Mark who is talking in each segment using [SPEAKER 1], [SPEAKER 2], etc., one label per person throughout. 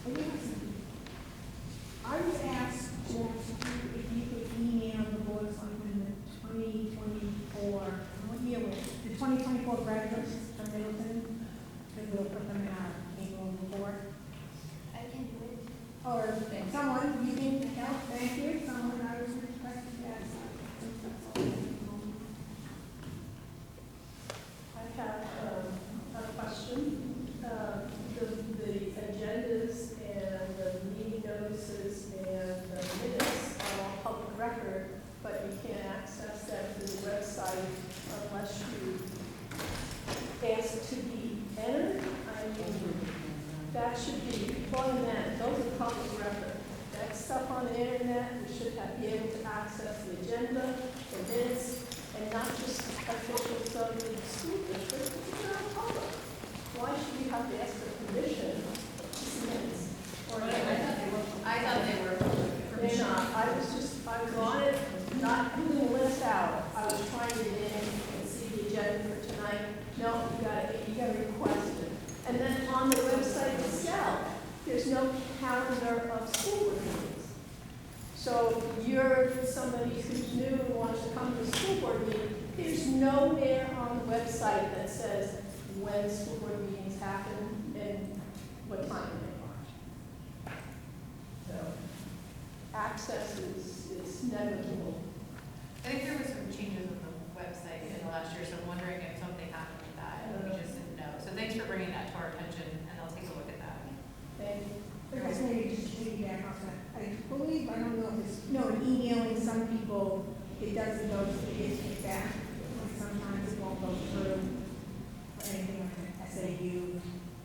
[SPEAKER 1] I was asked, Jeff, if you could email the board of selectmen the 2024, what year was it? The 2024 graduates from Middleton, because we'll put them in our annual report.
[SPEAKER 2] I can do it.
[SPEAKER 1] Or someone, you can help, thank you, someone I was requested to ask.
[SPEAKER 3] I have a question. The agendas and the meeting notices and the minutes are all public record, but you can't access them through the website unless you ask to be entered. I mean, that should be, more than that, those are public record. That stuff on the internet, we should be able to access the agenda, the minutes, and not just officials of the school district, because they're all public. Why should we have to ask for permission to see minutes? Or
[SPEAKER 2] I thought they were
[SPEAKER 3] they're not. I was on it, not pulling the list out. I was trying to get in and see the agenda for tonight. No, you gotta request it. And then on the website itself, there's no calendar of school board meetings. So if you're somebody who's new and wants to come to a school board meeting, there's nowhere on the website that says when school board meetings happen and what time they are. So access is negligible.
[SPEAKER 4] I think there were some changes on the website in the last year, so I'm wondering if something happened with that, and we just didn't know. So thanks for bringing that to our attention, and I'll take a look at that.
[SPEAKER 3] Thank you.
[SPEAKER 1] Because maybe just piggyback off that. I believe, I don't know if it's, no, in emailing some people, it doesn't go, it gets kicked back. Sometimes it won't go through, or anything like an SAU,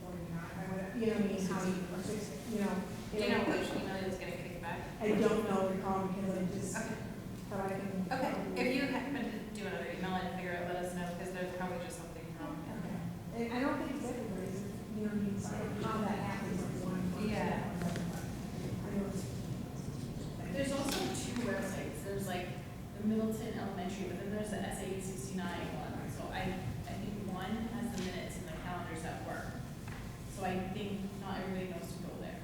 [SPEAKER 1] or not, or whatever, you know what I mean, how you, or just, you know.
[SPEAKER 4] Do you know which email is getting kicked back?
[SPEAKER 1] I don't know, recall, because I just,
[SPEAKER 4] Okay.
[SPEAKER 1] but I can.
[SPEAKER 4] Okay, if you happen to do another email and figure out, let us know, because there's probably just something wrong.
[SPEAKER 1] Okay. And I don't think it's everybody's, you know what I mean, so I don't know how that happens, like one.
[SPEAKER 4] Yeah.
[SPEAKER 1] I know it's.
[SPEAKER 5] There's also two websites. There's like the Middleton Elementary, but then there's the SAE 69 one. So I think one has the minutes and the calendars at work. So I think not everybody knows to go there.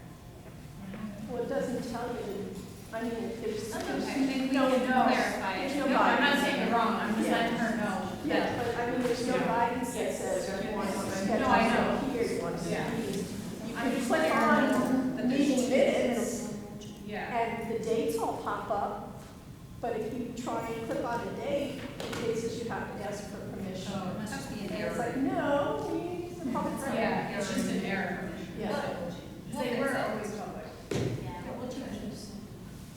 [SPEAKER 3] Well, it doesn't tell you, I mean, there's.
[SPEAKER 4] That's okay, I think we
[SPEAKER 3] no,
[SPEAKER 4] can
[SPEAKER 3] no,
[SPEAKER 4] clarify it.
[SPEAKER 3] there's no
[SPEAKER 5] No, I'm not
[SPEAKER 3] guidance.
[SPEAKER 5] saying you're wrong. I'm just
[SPEAKER 3] Yeah.
[SPEAKER 5] letting her know.
[SPEAKER 3] Yeah, but I mean, there's no guidance that says you want to schedule
[SPEAKER 5] No, I know.
[SPEAKER 3] here, you want to
[SPEAKER 5] Yeah.
[SPEAKER 3] see. You
[SPEAKER 5] I'm
[SPEAKER 3] can
[SPEAKER 5] just
[SPEAKER 3] click
[SPEAKER 5] letting her know
[SPEAKER 3] on
[SPEAKER 5] that there's
[SPEAKER 3] meeting
[SPEAKER 5] two
[SPEAKER 3] minutes,
[SPEAKER 5] Yeah.
[SPEAKER 3] and the dates all pop up, but if you try and click on a date, it says you have to ask for permission.
[SPEAKER 4] Oh, it must just be an
[SPEAKER 3] And it's
[SPEAKER 4] error.
[SPEAKER 3] like, no, we use the public record.
[SPEAKER 5] Yeah, it's just an error.
[SPEAKER 3] Yeah.
[SPEAKER 5] They were always public.
[SPEAKER 4] Yeah, we'll change it.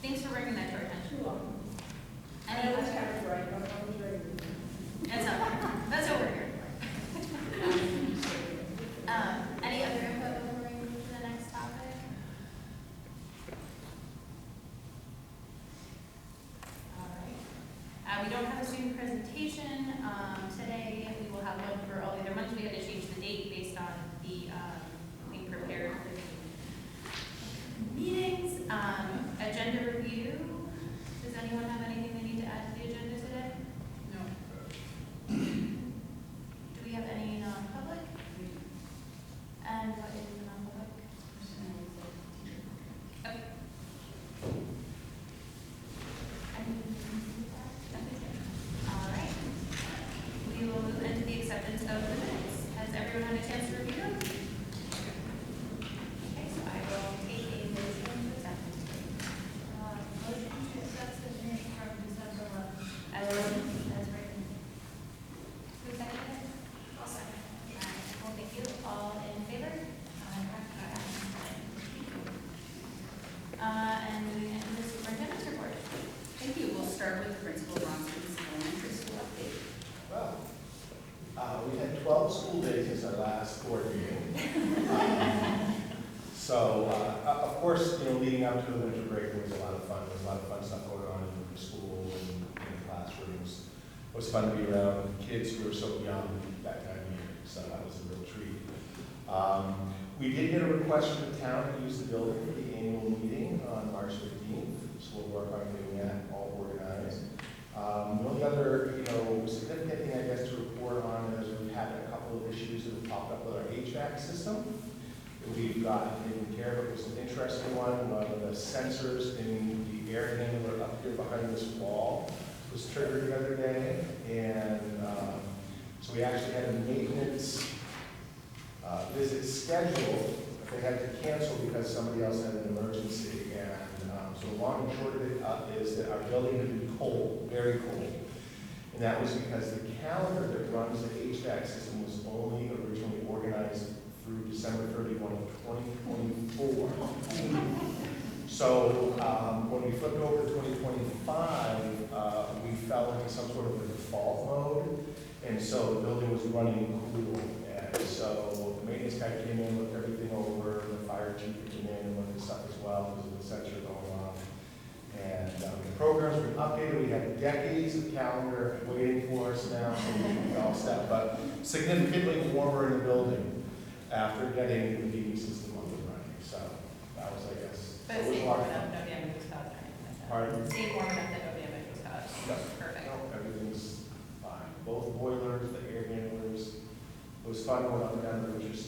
[SPEAKER 4] Thanks for bringing that to our attention.
[SPEAKER 3] You're welcome.
[SPEAKER 4] Any
[SPEAKER 3] I always
[SPEAKER 4] other?
[SPEAKER 3] have it right, but I was ready.
[SPEAKER 4] That's not, that's what we're here for. Any other input before we move to the next topic? All right. We don't have a student presentation today. We will have one for all the other months. We had to change the date based on the being prepared for the meetings. Agenda review. Does anyone have anything they need to add to the agenda today?
[SPEAKER 5] No.
[SPEAKER 4] Do we have any non-public? And what is the non-public? Okay. All right. We will move into the acceptance of the minutes. Has everyone had a chance to review them? Okay, so I will take a motion to accept. Motion to accept the minutes from December 11th. I will, that's right. Who seconded it? I'll second. All right, well, thank you. All in favor? And moving into the superintendent's report.
[SPEAKER 6] Thank you. We'll start with Principal Bronson's elementary school update.
[SPEAKER 7] Well, we had 12 school days since our last board meeting. Of course, leading up to the winter break, there was a lot of fun. There was a lot of fun stuff going on in the school and in the classrooms. It was fun to be around kids who were so young that time of year, so that was a real treat. We did get a request from the town to use the building for the annual meeting on March 15th, so we'll work on getting that all organized. The only other, significant thing I guess to report on is we've had a couple of issues that have popped up with our HVAC system. We've gotten taken care here, but it was an interesting one. One of the sensors in the air handler up here behind this wall was triggered the other day, and so we actually had a maintenance visit scheduled, but they had to cancel because somebody else had an emergency. And so the long and short of it is that our building had been cold, very cold. And that was because the calendar that runs the HVAC system was only originally organized through December 31 of 2024. So when we flipped over to 2025, we fell into some sort of a default mode. And so the building was running cool. And so the maintenance guy came in, looked everything over, the fire chief came in and looked at stuff as well, because of the sensor going on. And the program's been updated. We have decades of calendar waiting for us now, so we should be all set. But significantly warmer in the building after getting the heating system up and running. So that was, I guess,
[SPEAKER 4] But
[SPEAKER 7] it was
[SPEAKER 4] stayed
[SPEAKER 7] a lot
[SPEAKER 4] warm
[SPEAKER 7] of
[SPEAKER 4] enough,
[SPEAKER 7] fun.
[SPEAKER 4] no damage was caused or anything like that.
[SPEAKER 7] Pardon?
[SPEAKER 4] Stayed warm enough that no damage was caused.
[SPEAKER 7] No.
[SPEAKER 4] Perfect.
[SPEAKER 7] No, everything's fine. Both boilers, the air handlers. It was fun going up and down the witches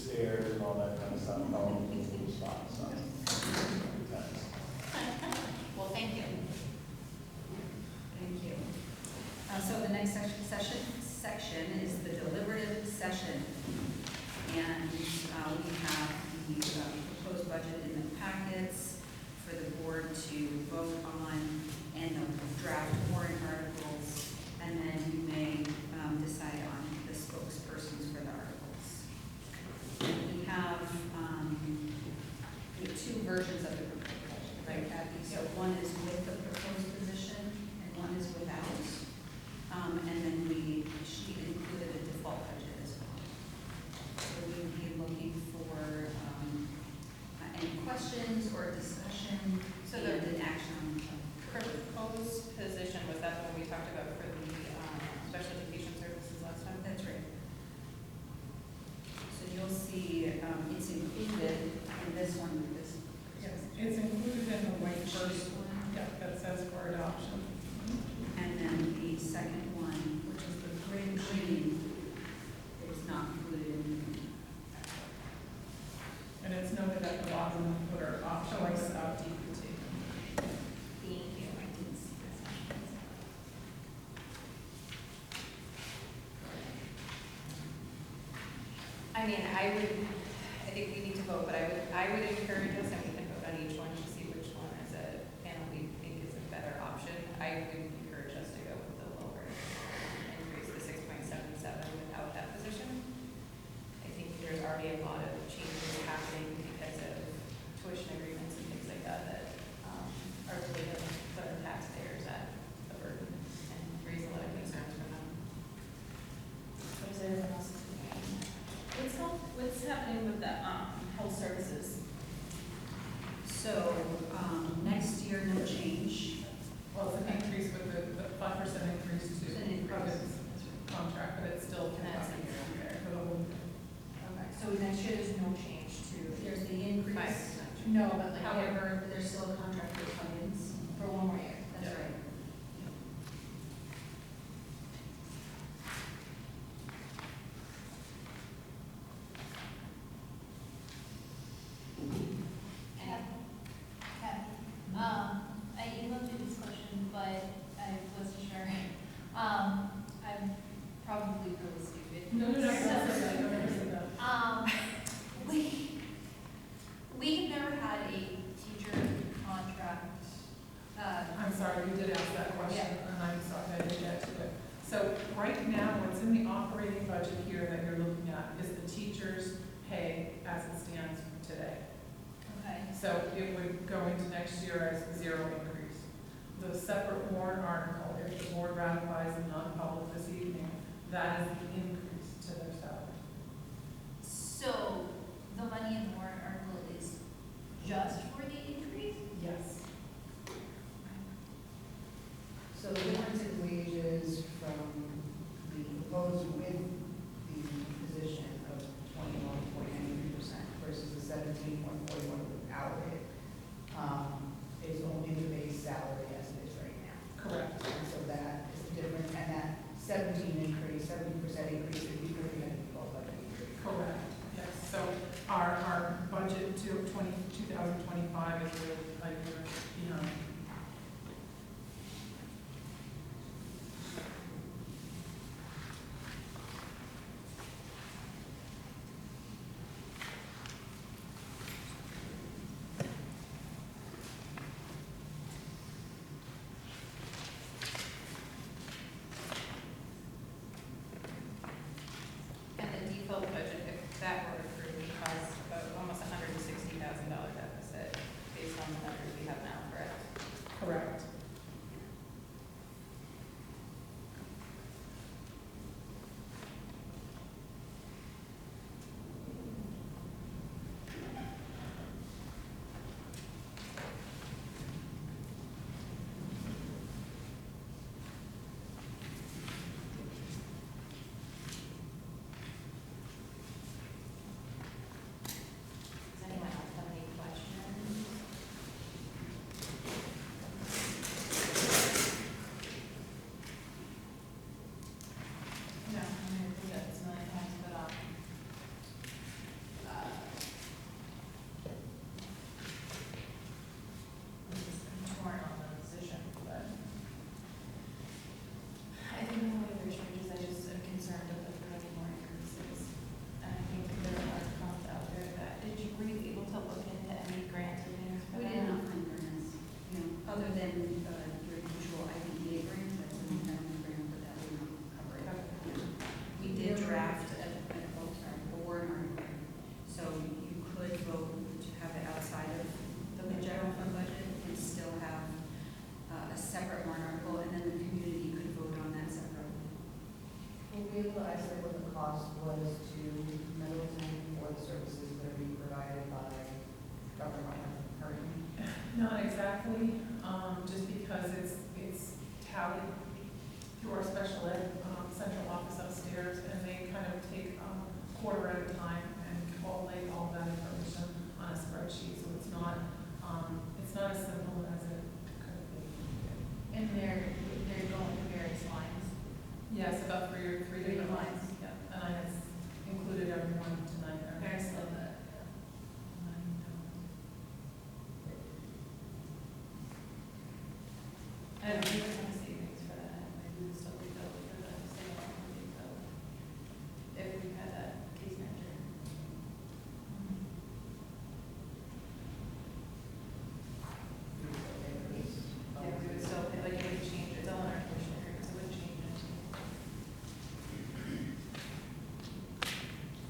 [SPEAKER 7] stairs and all that kind of stuff. All in those little spots. So, good times.
[SPEAKER 4] Well, thank you.
[SPEAKER 6] Thank you. So the next section is the deliberative session. And we have the proposed budget in the packets for the board to vote on, and the draft warrant articles, and then you may decide on the spokespersons for the articles. And we have two versions of the proposed budget, right, Kathy? So one is with the proposed position, and one is without. And then she included a default budget as well. So we would be looking for any questions or discussion
[SPEAKER 4] So
[SPEAKER 6] and
[SPEAKER 4] the
[SPEAKER 6] an action.
[SPEAKER 4] proposed position, was that the one we talked about for the special education services last time?
[SPEAKER 6] That's right. So you'll see it's included in this one with this.
[SPEAKER 8] Yes, it's included in the white first one, yeah, that says for adoption.
[SPEAKER 6] And then the second one, which is the green, is not included in.
[SPEAKER 8] And it's noted at the bottom, what are options of DPT.
[SPEAKER 4] Thank you.
[SPEAKER 6] I didn't see this.
[SPEAKER 4] I mean, I think we need to vote, but I would encourage us, and we can vote on each one to see which one as a panel we think is a better option. I would encourage us to go with the lower increase, the 6.77 without that position. I think there's already a lot of changes happening because of tuition agreements and things like that are really going to put our taxpayers at a burden and raise a lot of concerns for them. What is everyone else's opinion?
[SPEAKER 5] What's happening with the health services?
[SPEAKER 6] So next year, no change.
[SPEAKER 8] Well, it's an increase with the 5% increase to
[SPEAKER 6] It's an increase.
[SPEAKER 8] Providence contract, but it's still
[SPEAKER 6] And that's a year.
[SPEAKER 8] there for the whole.
[SPEAKER 2] Okay, so next year there's no change to,
[SPEAKER 6] There's the increase.
[SPEAKER 2] no, but like,
[SPEAKER 6] However, there's still a contract with Cummins.
[SPEAKER 2] for one more year.
[SPEAKER 6] That's
[SPEAKER 8] Yeah.
[SPEAKER 6] right.
[SPEAKER 2] I emailed you this question, but I wasn't sure. I'm probably really stupid.
[SPEAKER 8] No,
[SPEAKER 2] So,
[SPEAKER 8] no.
[SPEAKER 2] we have never had a teacher contract,
[SPEAKER 8] I'm sorry, you did ask that question, and I'm sorry I didn't get to it. So right now, what's in the operating budget here that you're looking at is the teacher's pay as it stands today.
[SPEAKER 2] okay,
[SPEAKER 8] So it would go into next year as 0 increase. The separate warrant article, if the board ratifies the non-public this evening, that is the increase to their salary.
[SPEAKER 2] so the money in the warrant article is just for the increase?
[SPEAKER 8] Yes.
[SPEAKER 9] So the difference in wages from the proposed with the position of 21.93% versus the 17.41 without it, is only the base salary as it is right now.
[SPEAKER 8] Correct.
[SPEAKER 9] And so that is the difference, and that 17% increase
[SPEAKER 8] is a year behind.
[SPEAKER 4] And the default budget, if that were approved, would cause about almost $160,000 deficit based on the numbers we have now, correct?
[SPEAKER 8] Correct.
[SPEAKER 4] Does anyone else have any questions? No, I mean, I think that's a million times, but, I'm torn on the decision, but I think the way there's changes, I just am concerned that there are more increases. And I think that there are funds out there that, were you able to look into any grants or things for
[SPEAKER 6] We
[SPEAKER 4] that?
[SPEAKER 6] did not find grants, you know, other than your usual IDEA grant, that's a federal grant, but that would not cover it. Yeah. We did draft a warrant article, so you could vote to have it outside of the general fund budget and still have a separate warrant article, and then the community could vote on that separately.
[SPEAKER 9] Will we able to isolate what the cost was to Middleton for the services that are being provided by Governor Martin?
[SPEAKER 8] Not exactly, just because it's tallied through our special ed, central office upstairs, and they kind of take, quarter at a time and collate all that information on a spreadsheet, so it's not as simple as it could be.
[SPEAKER 4] And they're going to various lines.
[SPEAKER 8] Yes, about three different lines, yeah, and I have included everyone tonight.
[SPEAKER 4] Parents love that. I don't even have savings for that, maybe we still be built for the same amount we built. If we had a case manager. Yeah, we would still, like, it would change, it's all in our portion here, so it would change it.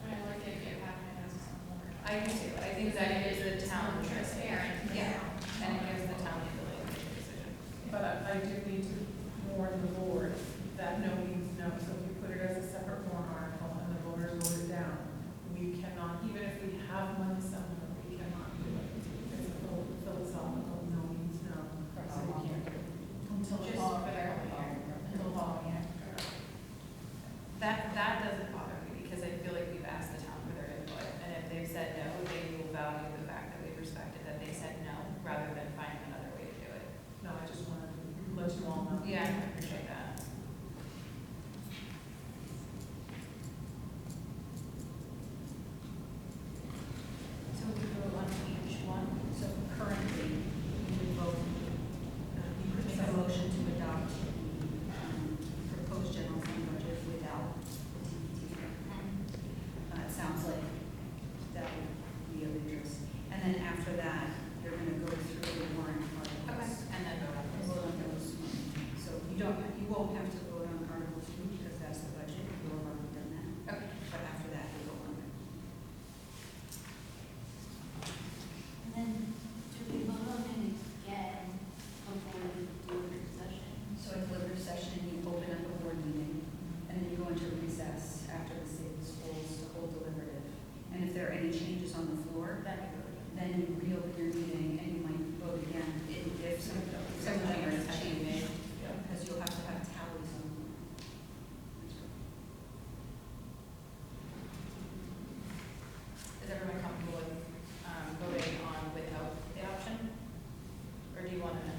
[SPEAKER 4] I like the idea of having it as a more. I do too, I think that it gives the town transparent.
[SPEAKER 8] Yeah.
[SPEAKER 4] And it gives the town the ability to make a decision.
[SPEAKER 8] But I do need to warn the board that no means no, so if you put it as a separate warrant article and the voters vote it down, we cannot, even if we have money somewhere, we cannot do it. It's a philosophical no means no, so we can't do it. Until
[SPEAKER 4] Just
[SPEAKER 8] fall.
[SPEAKER 4] for their own year.
[SPEAKER 8] Until fall, yeah.
[SPEAKER 4] That doesn't bother me, because I feel like we've asked the town for their input, and if they've said no, they will value the fact that we've respected that they said no, rather than finding another way to do it.
[SPEAKER 8] No, I just wanted to let you all know.
[SPEAKER 4] Yeah, I appreciate that. So we vote on each one.
[SPEAKER 6] So currently, you would vote, you could make a motion to adopt the proposed general fund budget without the TPT. It sounds like that would be of interest. And then after that, you're gonna go through the warrant articles.
[SPEAKER 4] And then vote on
[SPEAKER 6] And
[SPEAKER 4] this.
[SPEAKER 6] vote on those. So you won't have to vote on Article 2 because that's the budget, you'll have already done that.
[SPEAKER 4] Okay.
[SPEAKER 6] But after that, you vote on it.
[SPEAKER 2] And then, do we vote on it again before we do the session?
[SPEAKER 6] So at deliberative session, you open up a board meeting, and then you go into recess after the state of the schools to hold deliberative. And if there are any changes on the floor, then you reopen your meeting and you might vote again if some changes have been made, because you'll have to have tallies on them.
[SPEAKER 4] Is everyone comfortable with voting on without the option? Or do you want to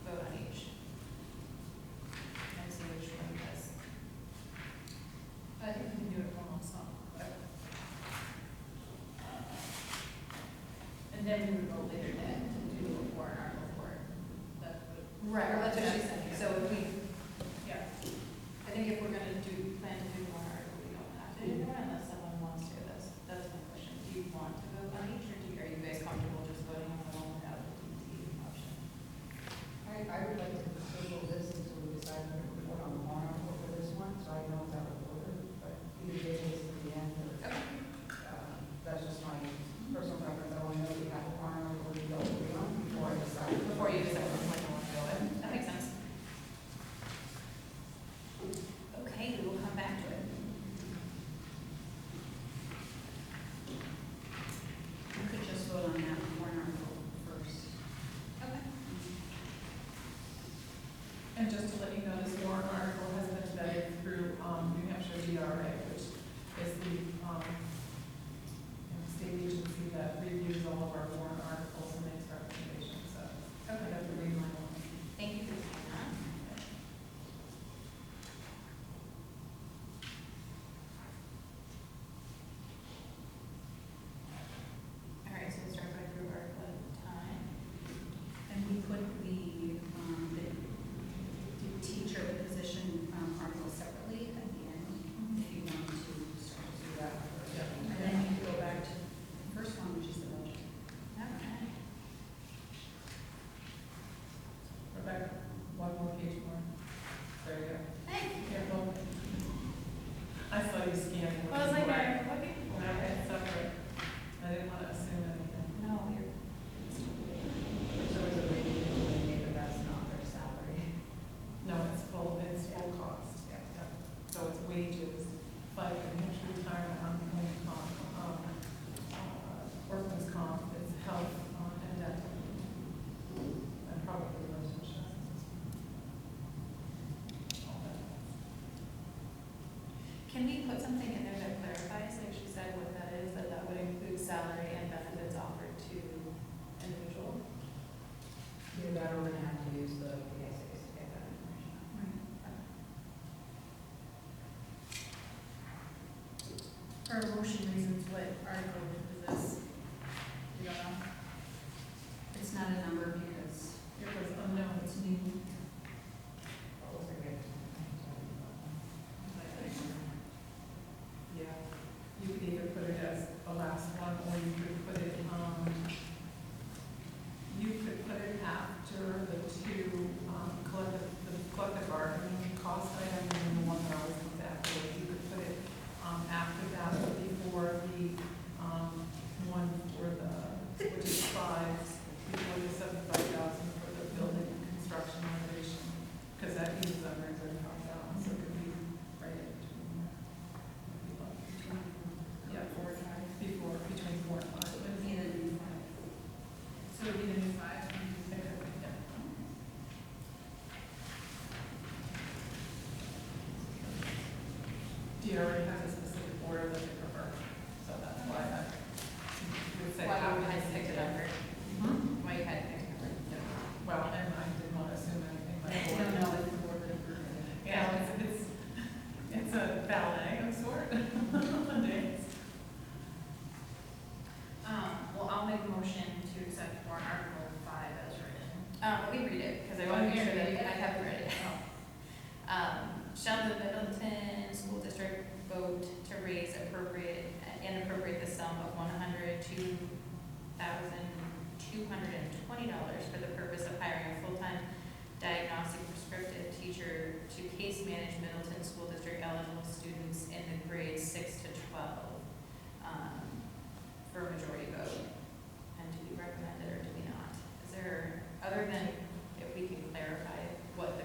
[SPEAKER 4] vote on each? And see which one does. I think we can do it one also. And then we would vote later then to do Right, that's what she said,
[SPEAKER 6] So if we,
[SPEAKER 4] yeah. I think if we're gonna plan to do one article, we don't have to do one unless someone wants to, that's my question. Do you want to vote on each, or are you guys comfortable just voting on the one without the DT option?
[SPEAKER 9] I would like to table this until we decide whether we vote on the warrant article for this one, so I know it's out of order, but either day is at the end, or, that's just my personal preference. I want to know that we have a warrant article we don't agree on before I decide.
[SPEAKER 4] Before you decide which one you want to go with. That makes sense. Okay, we will come back to it.
[SPEAKER 6] we could just vote on that warrant article first.
[SPEAKER 4] Okay.
[SPEAKER 8] And just to let you know, this warrant article has been vetted through New Hampshire DRA, which is the state agency that reviews all of our warrant articles and makes recommendations. So I have to read my own.
[SPEAKER 4] Thank you for saying that. All right, so we'll start by group article at a time.
[SPEAKER 6] And we put the teacher position article separately at the end, if you want to start to do that.
[SPEAKER 8] Yeah.
[SPEAKER 6] And then you can go back to the first one, which is the budget.
[SPEAKER 4] Okay.
[SPEAKER 8] Rebecca, one more page more. There you go.
[SPEAKER 4] Hey.
[SPEAKER 8] Careful. I saw you scanning.
[SPEAKER 4] I was like, I'm looking.
[SPEAKER 8] No, it's separate. I didn't want to assume anything.
[SPEAKER 4] No, you're.
[SPEAKER 9] So it's a review, maybe that's not their salary.
[SPEAKER 8] No, it's full cost.
[SPEAKER 9] Yeah.
[SPEAKER 8] Yeah. So it's wages, like New Hampshire retirement, home comp, workman's comp, it's health, and dental. And probably those insurance. All that.
[SPEAKER 4] Can we put something in there that clarifies, like she said, what that is, that would include salary and benefits offered to individual?
[SPEAKER 9] Either that or we're gonna have to use the essays to get that information.
[SPEAKER 4] For motion reasons, what article is this? You don't know?
[SPEAKER 6] It's not a number because
[SPEAKER 8] It was unknown.
[SPEAKER 6] it's new.
[SPEAKER 9] What was it?
[SPEAKER 8] Yeah, you could either put it as the last one, or you could put it, after the two, collective bargaining cost item, and the one that always comes after it. You could put it, after that, but before the, one for the, which is 5, before the 75,000 for the building and construction renovation, because that uses up our 35,000, so it could be right in between there. If you like. Yeah, 4 and 5, between 4 and 5.
[SPEAKER 6] It would be the new one.
[SPEAKER 4] So it would be the new 5?
[SPEAKER 8] DRA has a specific order that they prefer, so that's why I would say.
[SPEAKER 4] Why
[SPEAKER 8] after
[SPEAKER 4] you had
[SPEAKER 8] the
[SPEAKER 4] picked it up, or why you had picked it up?
[SPEAKER 8] Well, and I didn't want to assume anything, but.
[SPEAKER 4] No, it's the board that approved it.
[SPEAKER 8] Yeah, it's a ballet of sort. Days.
[SPEAKER 4] Well, I'll make a motion to accept warrant article 5 as written. Let me read it, because I want to make sure that I haven't read it. Shall the Middleton School District vote to raise appropriate the sum of $102,220 for the purpose of hiring a full-time diagnostic prescriptive teacher to case manage Middleton School District eligible students in the grades 6 to 12 for a majority vote? And do we recommend it or do we not? Is there, other than if we can clarify what the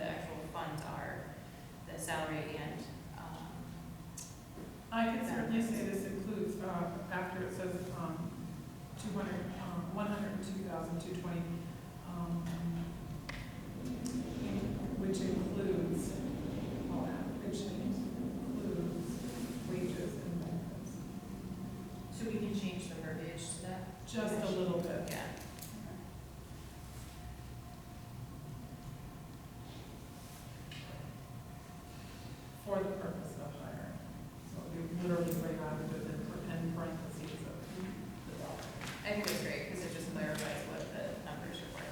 [SPEAKER 4] actual funds are, the salary and,
[SPEAKER 8] I can certainly say this includes, after it says, 102,220, which includes, which includes wages and benefits.
[SPEAKER 4] so we can change the verbiage to that?
[SPEAKER 8] Just a little bit.
[SPEAKER 4] Yeah.
[SPEAKER 8] For the purpose of hiring. So we literally right out of it in parentheses of the dollar.
[SPEAKER 4] I think it's great because it just clarifies what the numbers require.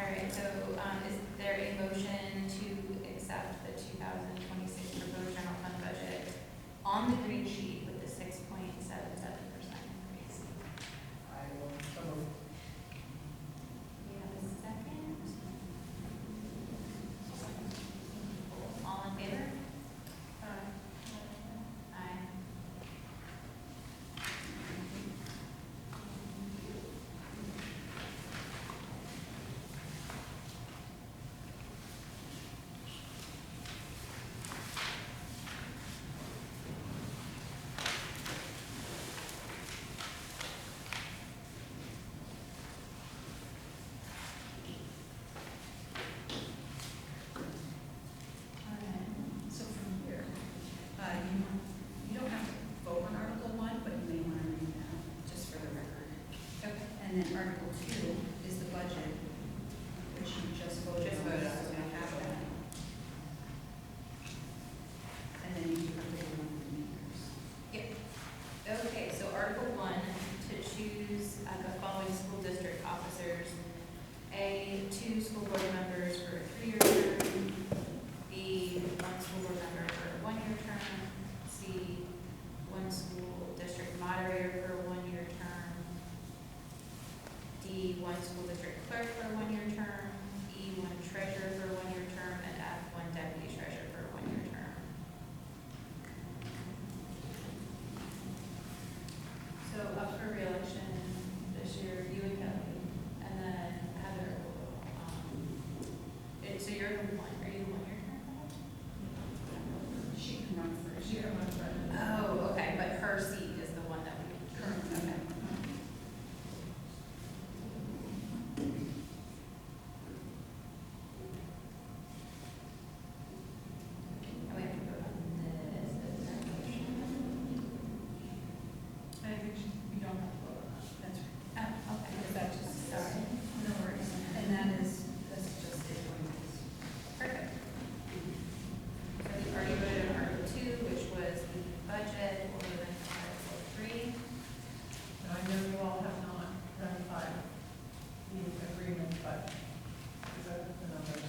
[SPEAKER 4] right, so, is there a motion to accept the 2026 proposed general fund budget on the green sheet with the 6.77% increase?
[SPEAKER 9] I will, so moved.
[SPEAKER 4] We have a second. All in favor? Aye.
[SPEAKER 6] So from here, you don't have to vote on Article 1, but you may want to read that, just for the record.
[SPEAKER 4] Okay.
[SPEAKER 6] And then Article 2 is the budget, which you just voted
[SPEAKER 4] Just
[SPEAKER 6] on.
[SPEAKER 4] voted on,
[SPEAKER 6] So we have that. And then you have the one for meters.
[SPEAKER 4] Okay, so Article 1, to choose the following school district officers. A, 2 school board members for a 3-year term. B, 1 school board member for a 1-year term. C, 1 school district moderator for a 1-year term. D, 1 school district clerk for a 1-year term. E, 1 treasurer for a 1-year term. And F, 1 deputy treasurer for a 1-year term. So up for reelection this year, you and Kelly, and then Heather will, so you're the one, are you the 1-year term?
[SPEAKER 6] She can run first.
[SPEAKER 8] She can run first.
[SPEAKER 4] Oh, okay, but her seat is the one that we currently, okay. And we have to vote on this,
[SPEAKER 8] I think we don't have to vote on that.
[SPEAKER 6] That's right.
[SPEAKER 4] oh, okay.
[SPEAKER 6] Is that just,
[SPEAKER 4] Sorry.
[SPEAKER 6] no worries. And that's just it.
[SPEAKER 4] Perfect. So we already voted on Article 2, which was the budget, we'll move into Article 3.
[SPEAKER 8] And I know you all have not ratified the agreement, but is that the numbers?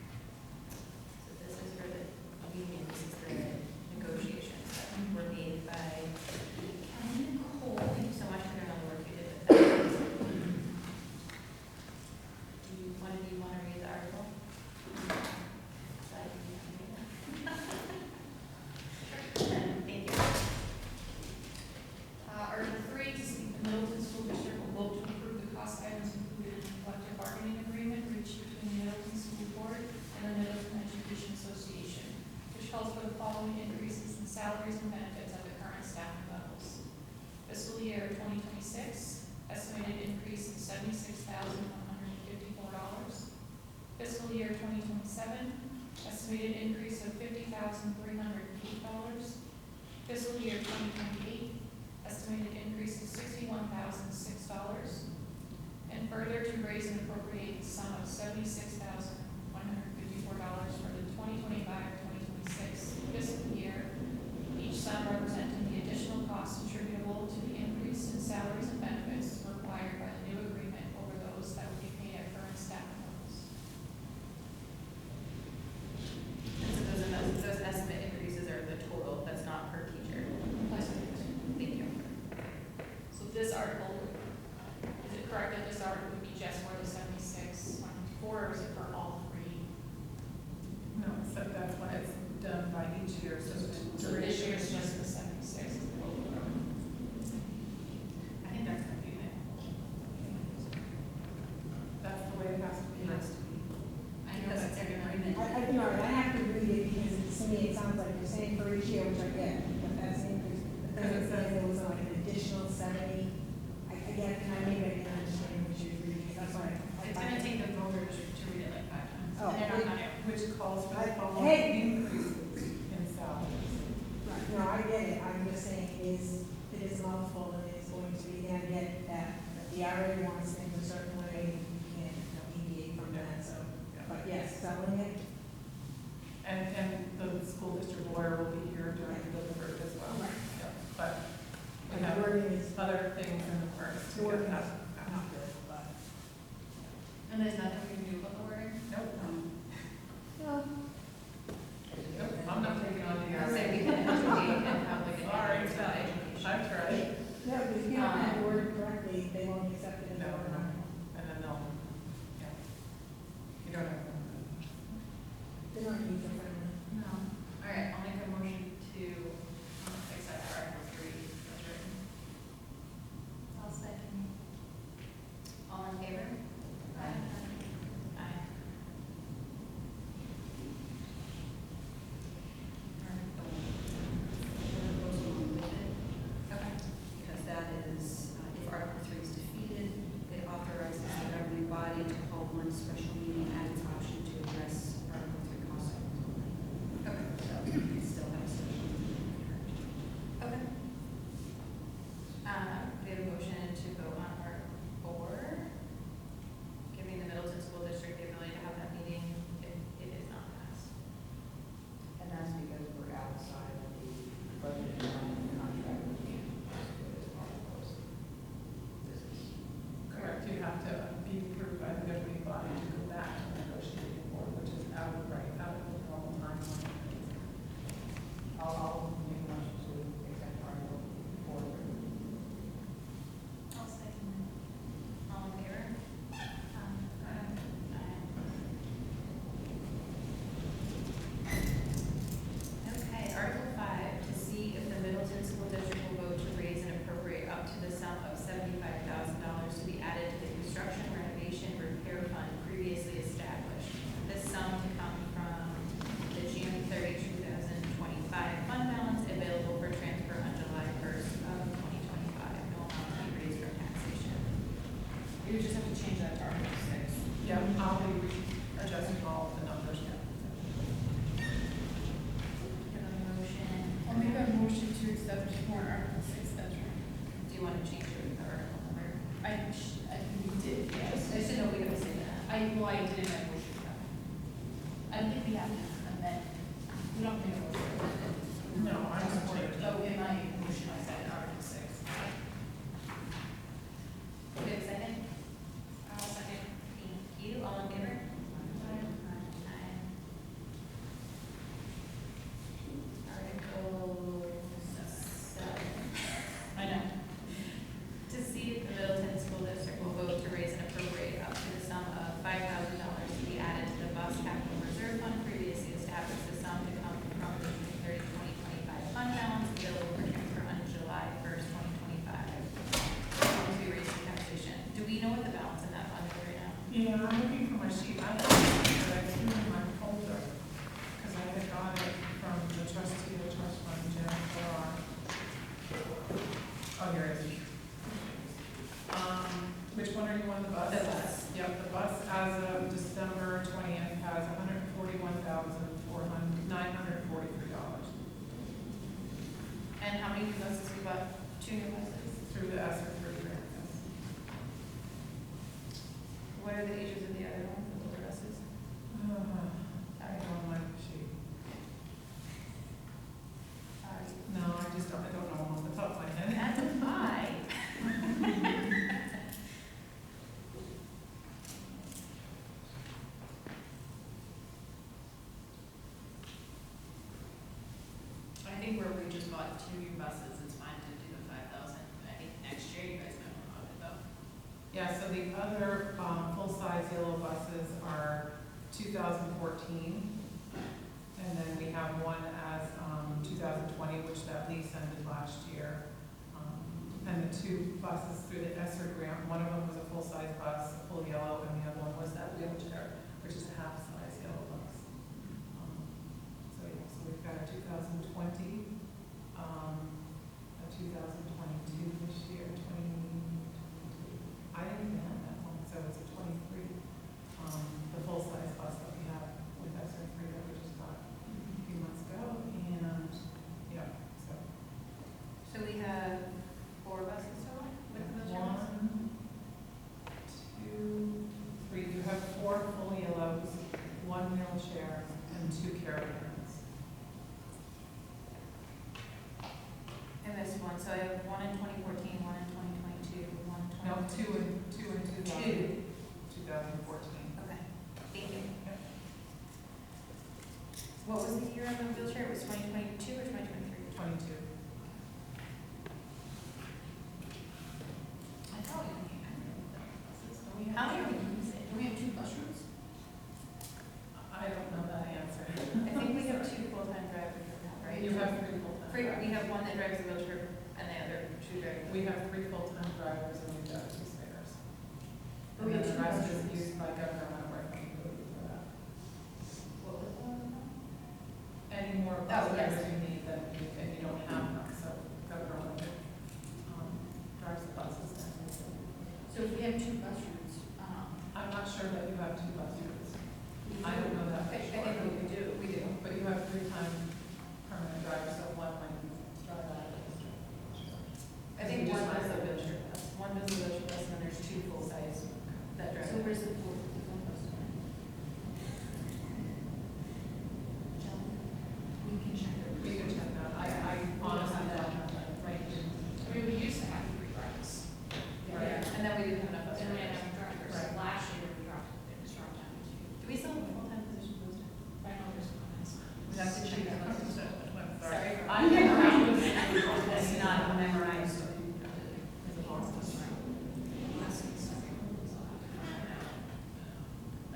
[SPEAKER 4] So this is for the union, this is the negotiations that were made by Kelly Nicole. Thank you so much for doing all the work you did with that. One of you want to read the article? Thank you.
[SPEAKER 10] Article 3, to see if the Middleton School District will vote to approve the cost items included in the collective bargaining agreement reached between the Middleton School Board and the Middleton Education Association, which calls for the following increases in salaries and benefits at the current staffing levels. Fiscal year 2026, estimated increase of $76,154. Fiscal year 2027, estimated increase of $50,308. Fiscal year 2028, estimated increase of $61,006. And further to raise and appropriate the sum of $76,154 for the 2025-2026 fiscal year, each sum representing the additional costs attributable to the increase in salaries and benefits required by the new agreement over those that would be paid at current staffing levels.
[SPEAKER 4] And so those estimate increases are the total, that's not per teacher. Thank you.
[SPEAKER 10] So this article, is it correct that this article would be just for the 76, 154, or is it for all three?
[SPEAKER 8] No, so that's why it's done by each year, so
[SPEAKER 10] So this year is just the 76.
[SPEAKER 8] I think that's confusing. That's the way it has to be.
[SPEAKER 6] It has to be.
[SPEAKER 10] I know
[SPEAKER 6] Because
[SPEAKER 10] that's
[SPEAKER 6] it's an
[SPEAKER 10] every
[SPEAKER 6] agreement.
[SPEAKER 1] I have to read it because to me, it sounds like you're saying for each year, which I get, but that's an increase. But then it says there was like an additional 70. I get, and I maybe I can understand what you're reading, that's why.
[SPEAKER 10] It's gonna take the voters to read it like 5 times.
[SPEAKER 1] Oh,
[SPEAKER 10] And they're not gonna.
[SPEAKER 8] Which calls for the
[SPEAKER 1] Hey.
[SPEAKER 8] following increases in salaries.
[SPEAKER 1] Right, no, I get it, I'm just saying it is a mouthful and it's going to be, and I get that the IRA wants things a certain way, you can't, deviate from that, so. But yes, selling it, I get it.
[SPEAKER 8] Yeah.
[SPEAKER 1] I think you are right, I have to read it because to me, it sounds like you're saying for each year, which I get, but that's an increase.
[SPEAKER 8] Because it's an agreement.
[SPEAKER 1] But yes, selling it, I have to read it.
[SPEAKER 8] Because it's And the school district lawyer will be here during the deliberative as well.
[SPEAKER 1] Right.
[SPEAKER 8] Yeah, but we
[SPEAKER 1] And
[SPEAKER 8] have
[SPEAKER 1] the wording is,
[SPEAKER 8] other things in the works
[SPEAKER 1] the
[SPEAKER 8] to
[SPEAKER 1] wording
[SPEAKER 8] get
[SPEAKER 1] is
[SPEAKER 8] that.
[SPEAKER 1] not good, but.
[SPEAKER 5] And there's nothing we can do about the wording?
[SPEAKER 8] Nope,
[SPEAKER 1] Well,
[SPEAKER 8] nope, I'm not taking on the.
[SPEAKER 4] I say we can educate and have like an
[SPEAKER 8] Sorry.
[SPEAKER 4] it's about education.
[SPEAKER 8] I've tried.
[SPEAKER 1] no, but if you don't have it worded correctly, they won't accept it as
[SPEAKER 8] No,
[SPEAKER 1] a word.
[SPEAKER 8] and then they'll, yeah. You don't have.
[SPEAKER 1] They're not user friendly.
[SPEAKER 5] No. All right, I'll make a motion to accept Article 3 as written.
[SPEAKER 2] I'll second.
[SPEAKER 4] All in favor? Aye.
[SPEAKER 6] Okay. Because that is, if Article 3 is defeated, it authorizes the governing body to hold one special meeting at its option to address Article 3 cost items only. Okay, so we still have a special meeting here.
[SPEAKER 4] Okay. We have a motion to vote on Article 4, giving the Middleton School District the ability to have that meeting if it is not passed.
[SPEAKER 9] And that's because we're outside of the budget and contract with the as part of those. This is
[SPEAKER 8] Correct, you have to be approved by the governing body to go back to the negotiating board, which is out of the normal timeline.
[SPEAKER 9] I'll make a motion to accept Article 4.
[SPEAKER 2] I'll second.
[SPEAKER 4] All in favor? Okay, Article 5, to see if the Middleton School District will vote to raise and appropriate up to the sum of $75,000 to be added to the construction renovation repair fund previously established. This sum to come from the June 30, 2025 fund balance available for transfer on July 1st of 2025. No amount to be raised from taxation.
[SPEAKER 5] You just have to change that to Article 6.
[SPEAKER 8] Yeah, I'll be adjusting all of the numbers.
[SPEAKER 4] Give a motion.
[SPEAKER 5] I'll make a motion to accept warrant Article 6 as written.
[SPEAKER 4] Do you want to change your article number?
[SPEAKER 5] I think we did, yes.
[SPEAKER 4] I just didn't know we had to say that.
[SPEAKER 5] I did in my motion. I don't think we have to amend. We don't think it was amended.
[SPEAKER 8] No, I support it.
[SPEAKER 5] Oh, in my motion, I said Article 6.
[SPEAKER 4] Do we have a second? I'll second. Thank you. All in favor? Aye. Article 7.
[SPEAKER 5] I know.
[SPEAKER 4] To see if the Middleton School District will vote to raise and appropriate up to the sum of $5,000 to be added to the bus capital reserve fund previously established. The sum to come from the June 30, 2025 fund balance available for transfer on July 1st, 2025. To be raised in taxation. Do we know what the balance in that fund is right now?
[SPEAKER 8] Yeah, I'm looking for my sheet, I don't know, but I threw it in my folder, because I had got it from the trustee of the trust fund, Jen Farrar. Oh, here it is. Which one are you on, the bus?
[SPEAKER 4] The bus.
[SPEAKER 8] Yep, the bus as of December 20th has $141,943
[SPEAKER 4] And how many new buses we bought? 2 new buses.
[SPEAKER 8] through the ESSER program, yes.
[SPEAKER 4] What are the ages of the other ones, the older buses?
[SPEAKER 8] I don't know my sheet.
[SPEAKER 4] Sorry.
[SPEAKER 8] No, I don't know them off the top of my head.
[SPEAKER 4] That's a 5.
[SPEAKER 5] I think where we just bought 2 new buses, it's fine to do the 5,000. I think next year you guys might want to up it though.
[SPEAKER 8] Yeah, so the other full-size yellow buses are 2014. And then we have one as 2020, which that lease ended last year. And the 2 buses through the ESSER grant, one of them was a full-size bus, a full yellow, and the other one was that wheelchair, which is a half-size yellow bus. So yeah, so we've got a 2020, a 2022 this year, 2022. I didn't even have that one, so it's a 23. The full-size bus that we have with ESSER 3 that we just got a few months ago, and, yeah, so.
[SPEAKER 4] So we have 4 buses total with the wheelchair bus?
[SPEAKER 8] 1, 2,
[SPEAKER 4] What was the year on the wheelchair? It was 2022 or 2023?
[SPEAKER 8] 22.
[SPEAKER 10] I thought we had buses. Don't we have?
[SPEAKER 4] How many are we using?
[SPEAKER 10] Do we have 2 bus routes?
[SPEAKER 8] I don't know that answer.
[SPEAKER 4] I think we have 2 full-time drivers now, right?
[SPEAKER 8] You have 3 full-time
[SPEAKER 4] We
[SPEAKER 8] drivers.
[SPEAKER 4] have one that drives the wheelchair and the other 2 drive.
[SPEAKER 8] We have 3 full-time drivers and we've got 2 spares.
[SPEAKER 10] But
[SPEAKER 8] And
[SPEAKER 10] we
[SPEAKER 8] then
[SPEAKER 10] have
[SPEAKER 8] the
[SPEAKER 10] 2
[SPEAKER 8] rest
[SPEAKER 10] bus
[SPEAKER 8] is
[SPEAKER 10] routes.
[SPEAKER 8] used by Governor Wentworth and we for that.
[SPEAKER 4] What was the one?
[SPEAKER 8] Any more
[SPEAKER 4] Oh,
[SPEAKER 8] bus
[SPEAKER 4] yes.
[SPEAKER 8] drivers you need than you, and you don't have enough, so Governor Wentworth, drives the buses and
[SPEAKER 10] So if we have 2 bus routes,
[SPEAKER 8] I'm not sure that you have 2 bus routes. I don't know that for
[SPEAKER 4] I
[SPEAKER 8] sure.
[SPEAKER 4] think we do. We do.
[SPEAKER 8] But you have 3-time permanent drivers, so one might drive out of the district.
[SPEAKER 4] I think
[SPEAKER 8] We just
[SPEAKER 4] one
[SPEAKER 8] might
[SPEAKER 4] does the
[SPEAKER 8] have
[SPEAKER 4] wheelchair bus. One does the wheelchair bus and then there's 2 full-size that drive.
[SPEAKER 10] so where's the 4th bus going? We can check it.
[SPEAKER 8] We can check that. I honestly don't have that right here.
[SPEAKER 10] I mean, we used to have 3 drivers.
[SPEAKER 8] Right.
[SPEAKER 4] And then we didn't have enough bus
[SPEAKER 10] And we had
[SPEAKER 4] drivers.
[SPEAKER 10] drivers.
[SPEAKER 8] Right.
[SPEAKER 10] Last year, we dropped, it was dropped down to 2.
[SPEAKER 4] Do we still have a full-time position posted?
[SPEAKER 10] I know there's one.
[SPEAKER 6] We have to check that one.
[SPEAKER 4] Sorry.
[SPEAKER 8] I don't know.
[SPEAKER 6] That's not memorized.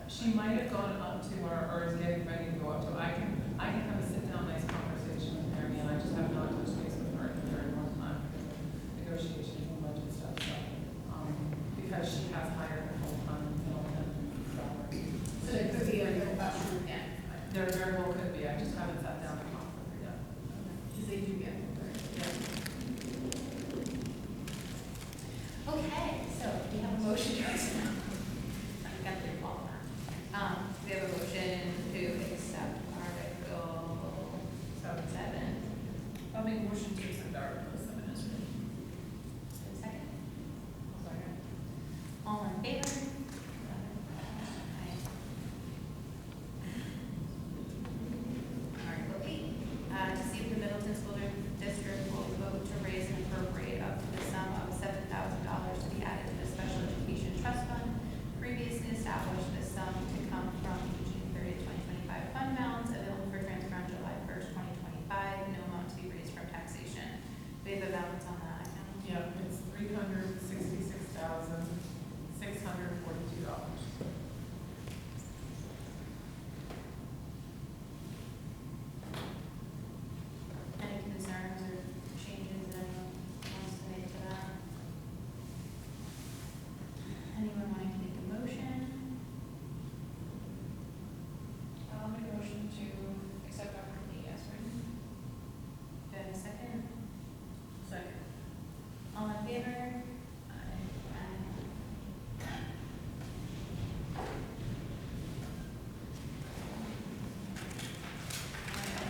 [SPEAKER 8] She might have gone up to or is getting ready to go up to, I can have a sit-down, nice conversation with Mary, and I just have not touched base with her in a very long time because of negotiations and budget stuff, so, because she has hired a full-time, salary.
[SPEAKER 10] So it could be a bus route again,
[SPEAKER 8] There very well could be, I just haven't sat down and talked with her yet.
[SPEAKER 10] because they do get.
[SPEAKER 4] Okay, so we have a motion to accept. I got through all of that. We have a motion to accept Article 7.
[SPEAKER 10] I'll make a motion to accept Article 7 as written.
[SPEAKER 4] Second? All in favor? Aye. Article 8, to see if the Middleton School District will vote to raise and appropriate up to the sum of $7,000 to be added to the Special Education Trust Fund. Previously established, this sum to come from the June 30th, 2025 fund balance available for transfer on July 1st, 2025. No amount to be raised from taxation. We have a balance on that account.
[SPEAKER 8] Yeah, it's $366,642.
[SPEAKER 4] Any concerns or changes that anyone wants to make to that? Anyone wanting to make a motion?
[SPEAKER 10] I'll make a motion to accept Article 8 as written.
[SPEAKER 4] Do I have a second?
[SPEAKER 10] Second.
[SPEAKER 4] All in favor?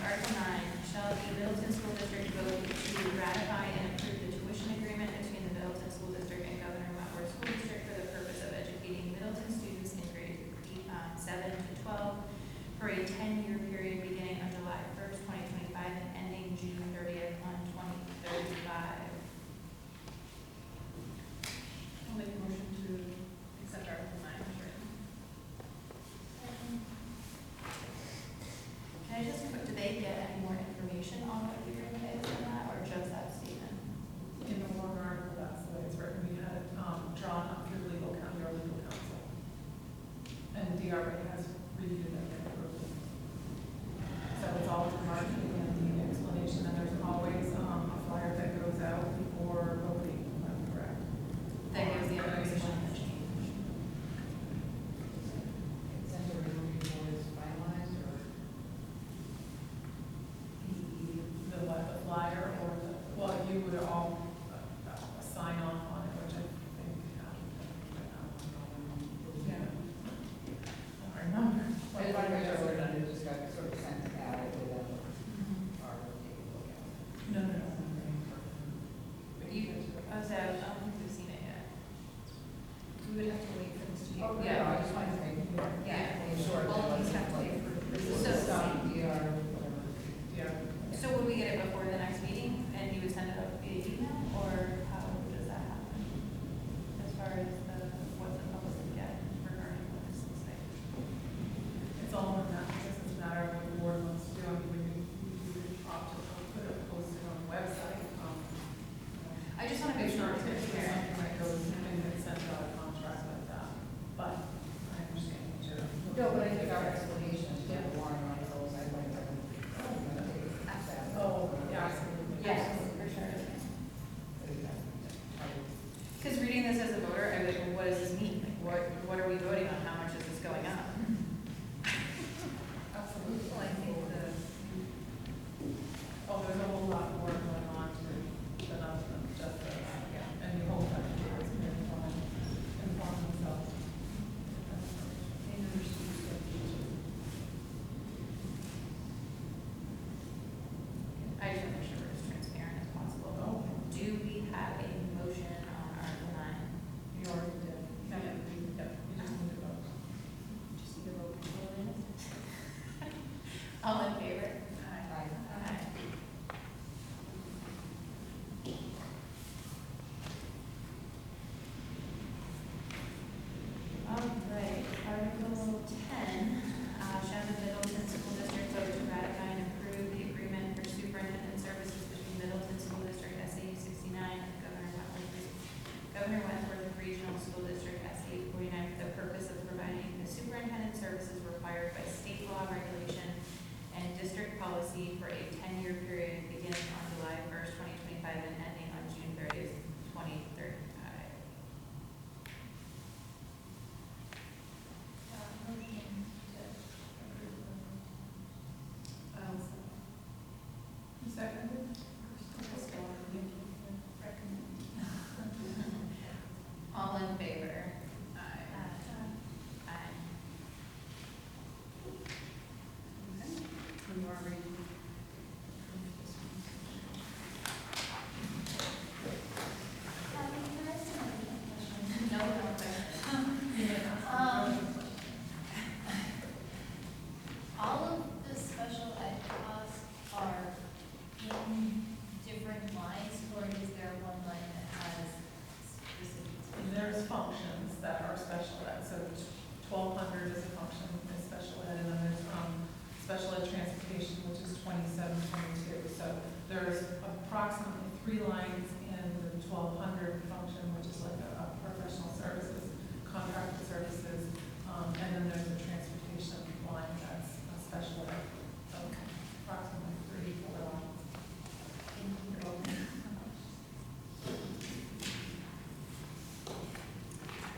[SPEAKER 4] Article 9, shall the Middleton School District vote to ratify and approve the tuition agreement between the Middleton School District and Governor Wentworth School District for the purpose of educating Middleton students in grades 7 to 12 for a 10-year period beginning on July 1st, 2025 and ending June 30th on 2035.
[SPEAKER 10] I'll make a motion to accept Article 9 as written.
[SPEAKER 4] Can I just, do they get any more information on what the agreement is in that, or just that statement?
[SPEAKER 8] In the warrant article, that's the way it's written, we had it drawn up through legal counsel, your legal counsel. And DRA has reviewed it and approved it. So it's all marked in the explanation, and there's always a flyer that goes out before voting, if I'm correct.
[SPEAKER 4] That gives the information on the change.
[SPEAKER 9] Consent or review before it's finalized, or?
[SPEAKER 8] The what, the flyer or the, well, you would all sign off on it, which I
[SPEAKER 4] All in favor?
[SPEAKER 6] Aye.
[SPEAKER 4] Aye. All right, Article 10, Shannon Middleton School District vote to ratify and approve the agreement for superintendent services between Middleton School District SAU 69 and Governor Wentworth Regional School District SAU 49 for the purpose of providing the superintendent services required by state law regulation and district policy for a 10-year period beginning on July 1st, 2025 and ending on June 30th, 2035.
[SPEAKER 10] Motion to approve
[SPEAKER 8] Who seconded?
[SPEAKER 4] All in favor?
[SPEAKER 5] Aye.
[SPEAKER 4] Aye.
[SPEAKER 6] Okay. We already approved this one.
[SPEAKER 4] No, no question.
[SPEAKER 2] All of the special ed costs are in different lines, or is there one line that has specific?
[SPEAKER 8] And there's functions that are special ed, so 1,200 is a function in special ed, and then there's special ed transportation, which is 2722. So there's approximately 3 lines in the 1,200 function, which is like a professional services, contracted services, and then there's a transportation line that's a special ed. So approximately 3 4 lines.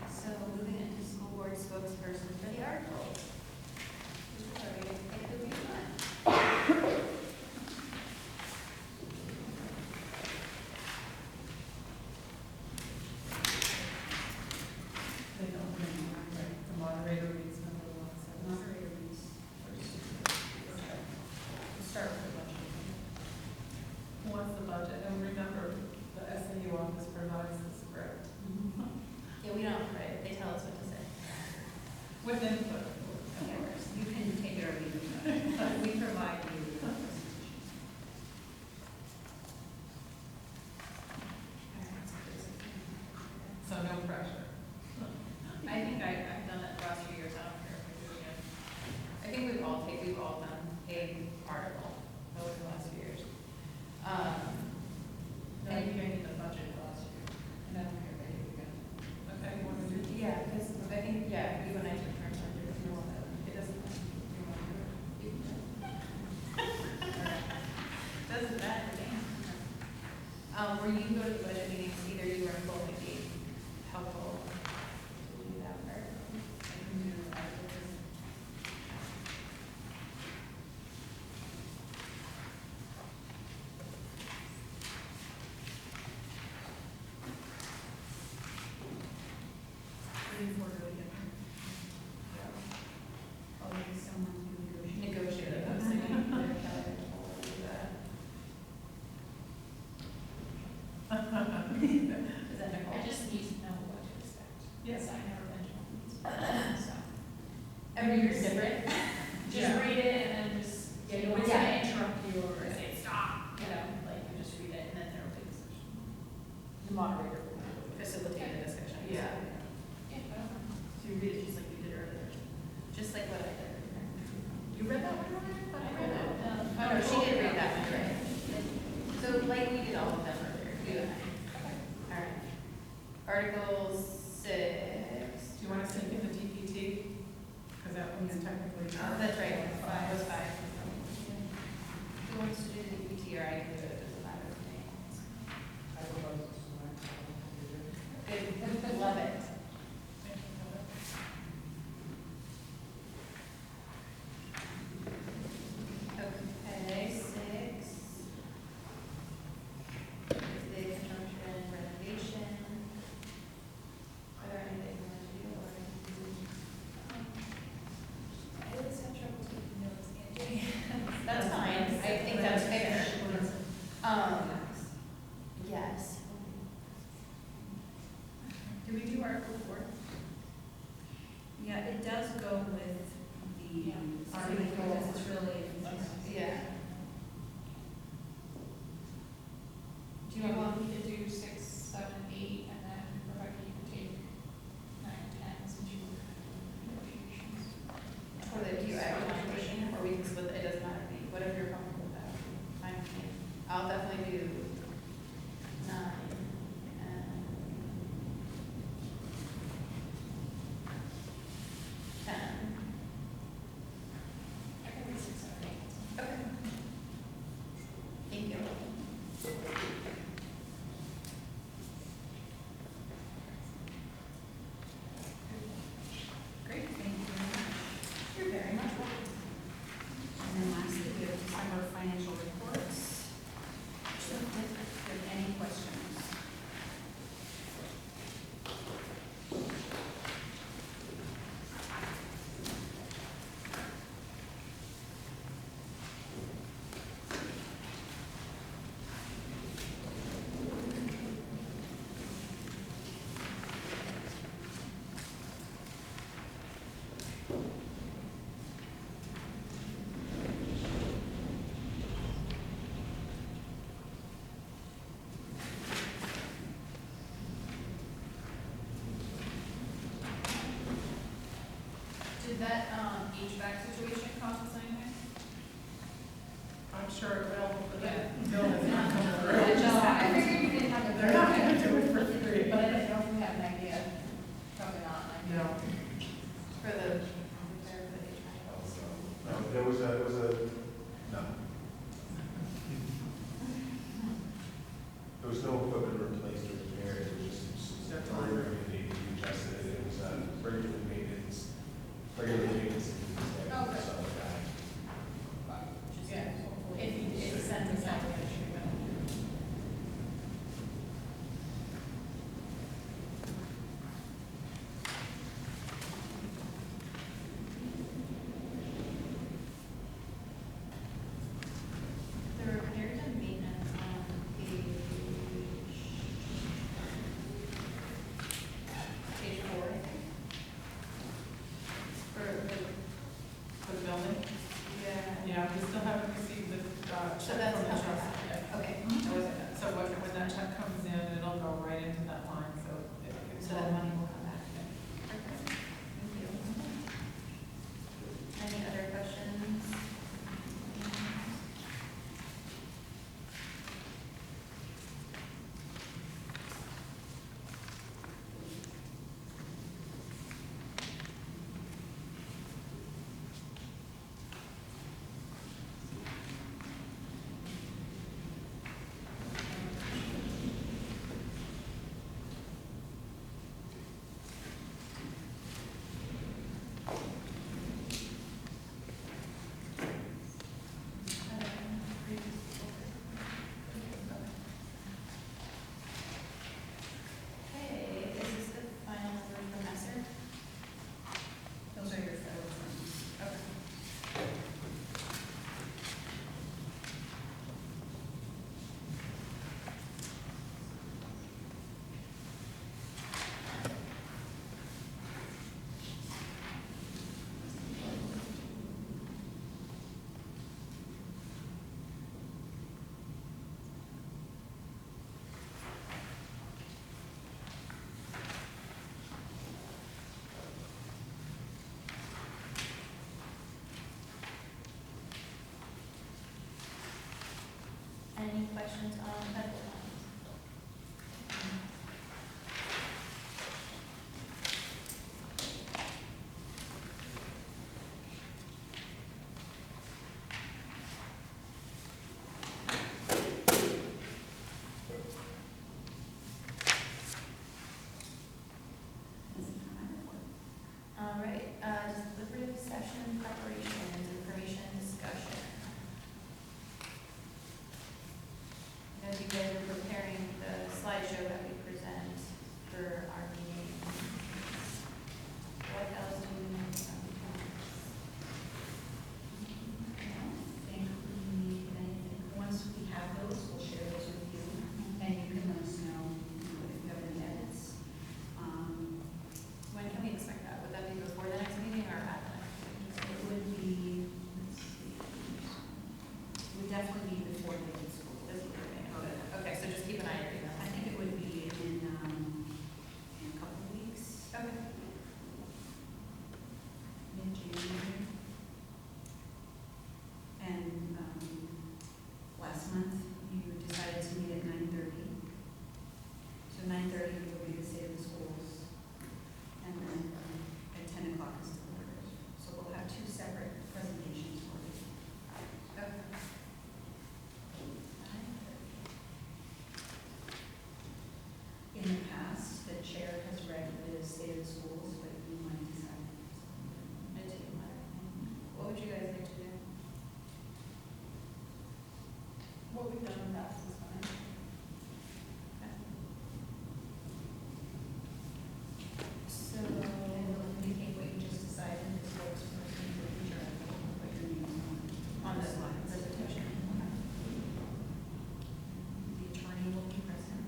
[SPEAKER 4] So moving into school board spokesperson for the articles. Mr. Kirby, take the lead on.
[SPEAKER 8] They don't read, right? The moderator reads number 1. So
[SPEAKER 6] Moderator reads first.
[SPEAKER 8] Okay. We'll start with the budget. Who wants the budget? And remember, the SAU office provides the script.
[SPEAKER 4] Yeah, we don't write, they tell us what to say.
[SPEAKER 8] With input.
[SPEAKER 6] Okay, you can take it or leave it. We provide you with the
[SPEAKER 8] So no pressure.
[SPEAKER 4] I think I've done it the last few years, I don't care if we're doing it. I think we've all done a article over the last few years.
[SPEAKER 10] No, you didn't the budget last year. And I don't care if I do it again.
[SPEAKER 8] Okay, you want to do?
[SPEAKER 4] Yeah, because I think, yeah, you and I took turns on doing it. It doesn't matter. You want to do it? You can do it. Doesn't matter, Dan. Where you go to the budget meetings, either you or Nicole might be helpful to do that part. I can do articles.
[SPEAKER 6] Looking forward to it again. Oh, there's someone who negotiates.
[SPEAKER 4] Negotiate it, I was thinking, Kelly and Nicole will do that. Is that Nicole?
[SPEAKER 10] I just need to know what to expect.
[SPEAKER 8] Yes.
[SPEAKER 10] I never been to one. So.
[SPEAKER 4] Every year's different.
[SPEAKER 10] Just read it and then just,
[SPEAKER 4] Yeah,
[SPEAKER 10] nobody's
[SPEAKER 4] yeah.
[SPEAKER 10] gonna interrupt you or say, stop, you know, like you just read it and then there will be a discussion.
[SPEAKER 4] The moderator will facilitate the discussion.
[SPEAKER 8] Yeah.
[SPEAKER 10] Yeah, I don't know.
[SPEAKER 4] So you read it just like you did earlier. Just like what I did. You read that one earlier?
[SPEAKER 10] I read it.
[SPEAKER 4] Oh, no, she did read that one, right? So like we did all of them earlier. Do that. All right. Article 6.
[SPEAKER 8] Do you want to sneak in the DPT? Because that one's technically.
[SPEAKER 4] Oh, that's right, it was 5. Who wants to do the UT or I can do it, it doesn't matter to me. Good, love it. Okay, 6. Is the conjunction renovation. Are there anything you want to do or?
[SPEAKER 2] I always have trouble taking notes and doing it.
[SPEAKER 4] That's fine, I think that's fair. Yes.
[SPEAKER 5] Did we do Article 4?
[SPEAKER 6] Yeah, it does go with the
[SPEAKER 5] Yeah.
[SPEAKER 6] article, because it's really,
[SPEAKER 4] I'll definitely do 9 and 10.
[SPEAKER 5] I can do 6, 7, 8.
[SPEAKER 4] Okay. Thank you.
[SPEAKER 6] Great, thank you very much.
[SPEAKER 4] You're very much welcome.
[SPEAKER 6] And then lastly, we have December financial reports. So if there are any questions?
[SPEAKER 5] Did that, HVAC situation cost us anything?
[SPEAKER 8] I'm sure it will, but
[SPEAKER 5] Yeah.
[SPEAKER 8] that bill has not come through.
[SPEAKER 5] I figured you didn't have the.
[SPEAKER 8] They're not gonna do it for free.
[SPEAKER 5] But I didn't know if we had an idea. Probably not.
[SPEAKER 8] No.
[SPEAKER 4] For the repair for the HVAC.
[SPEAKER 7] No, there was no. There was no equipment replaced or repaired, it was just temporary, they adjusted it, it was regular maintenance,
[SPEAKER 5] Okay.
[SPEAKER 7] so,
[SPEAKER 5] Yeah, if you did send us out, it should be better.
[SPEAKER 4] The repairs and maintenance on page 4, I think.
[SPEAKER 8] For the building?
[SPEAKER 4] Yeah.
[SPEAKER 8] Yeah, we still haven't received the,
[SPEAKER 4] So
[SPEAKER 8] check
[SPEAKER 4] that's
[SPEAKER 8] from the
[SPEAKER 4] coming
[SPEAKER 8] trust.
[SPEAKER 4] back.
[SPEAKER 8] Yeah.
[SPEAKER 4] Okay.
[SPEAKER 8] That was it. So when that check comes in, it'll go right into that line, so it can.
[SPEAKER 4] So that money will come back. Perfect. Thank you. Any other questions? Okay, this is the final number from Messer.
[SPEAKER 6] Those are your federal funds.
[SPEAKER 4] Okay. Any questions on federal funds? All right, deliberative session preparations, information discussion. As you guys are preparing the slideshow that we present for our meeting, what else do we need from you guys?
[SPEAKER 6] I don't think we need anything. Once we have those, we'll share those with you, and you can let us know, if you have any edits.
[SPEAKER 4] When can we expect that? Would that be before the next meeting or at the next meeting?
[SPEAKER 6] It would be, let's see, it would definitely be before the end of school.
[SPEAKER 4] Okay, so just keep an eye on your email.
[SPEAKER 6] I think it would be in a couple of weeks,
[SPEAKER 4] Okay.
[SPEAKER 6] mid-January. And last month, you
[SPEAKER 5] What we've done in the past is fine.
[SPEAKER 6] So, and we'll indicate what you just decided, and this works for the future, what your name is
[SPEAKER 4] On this line, presentation.
[SPEAKER 6] The attorney will be present.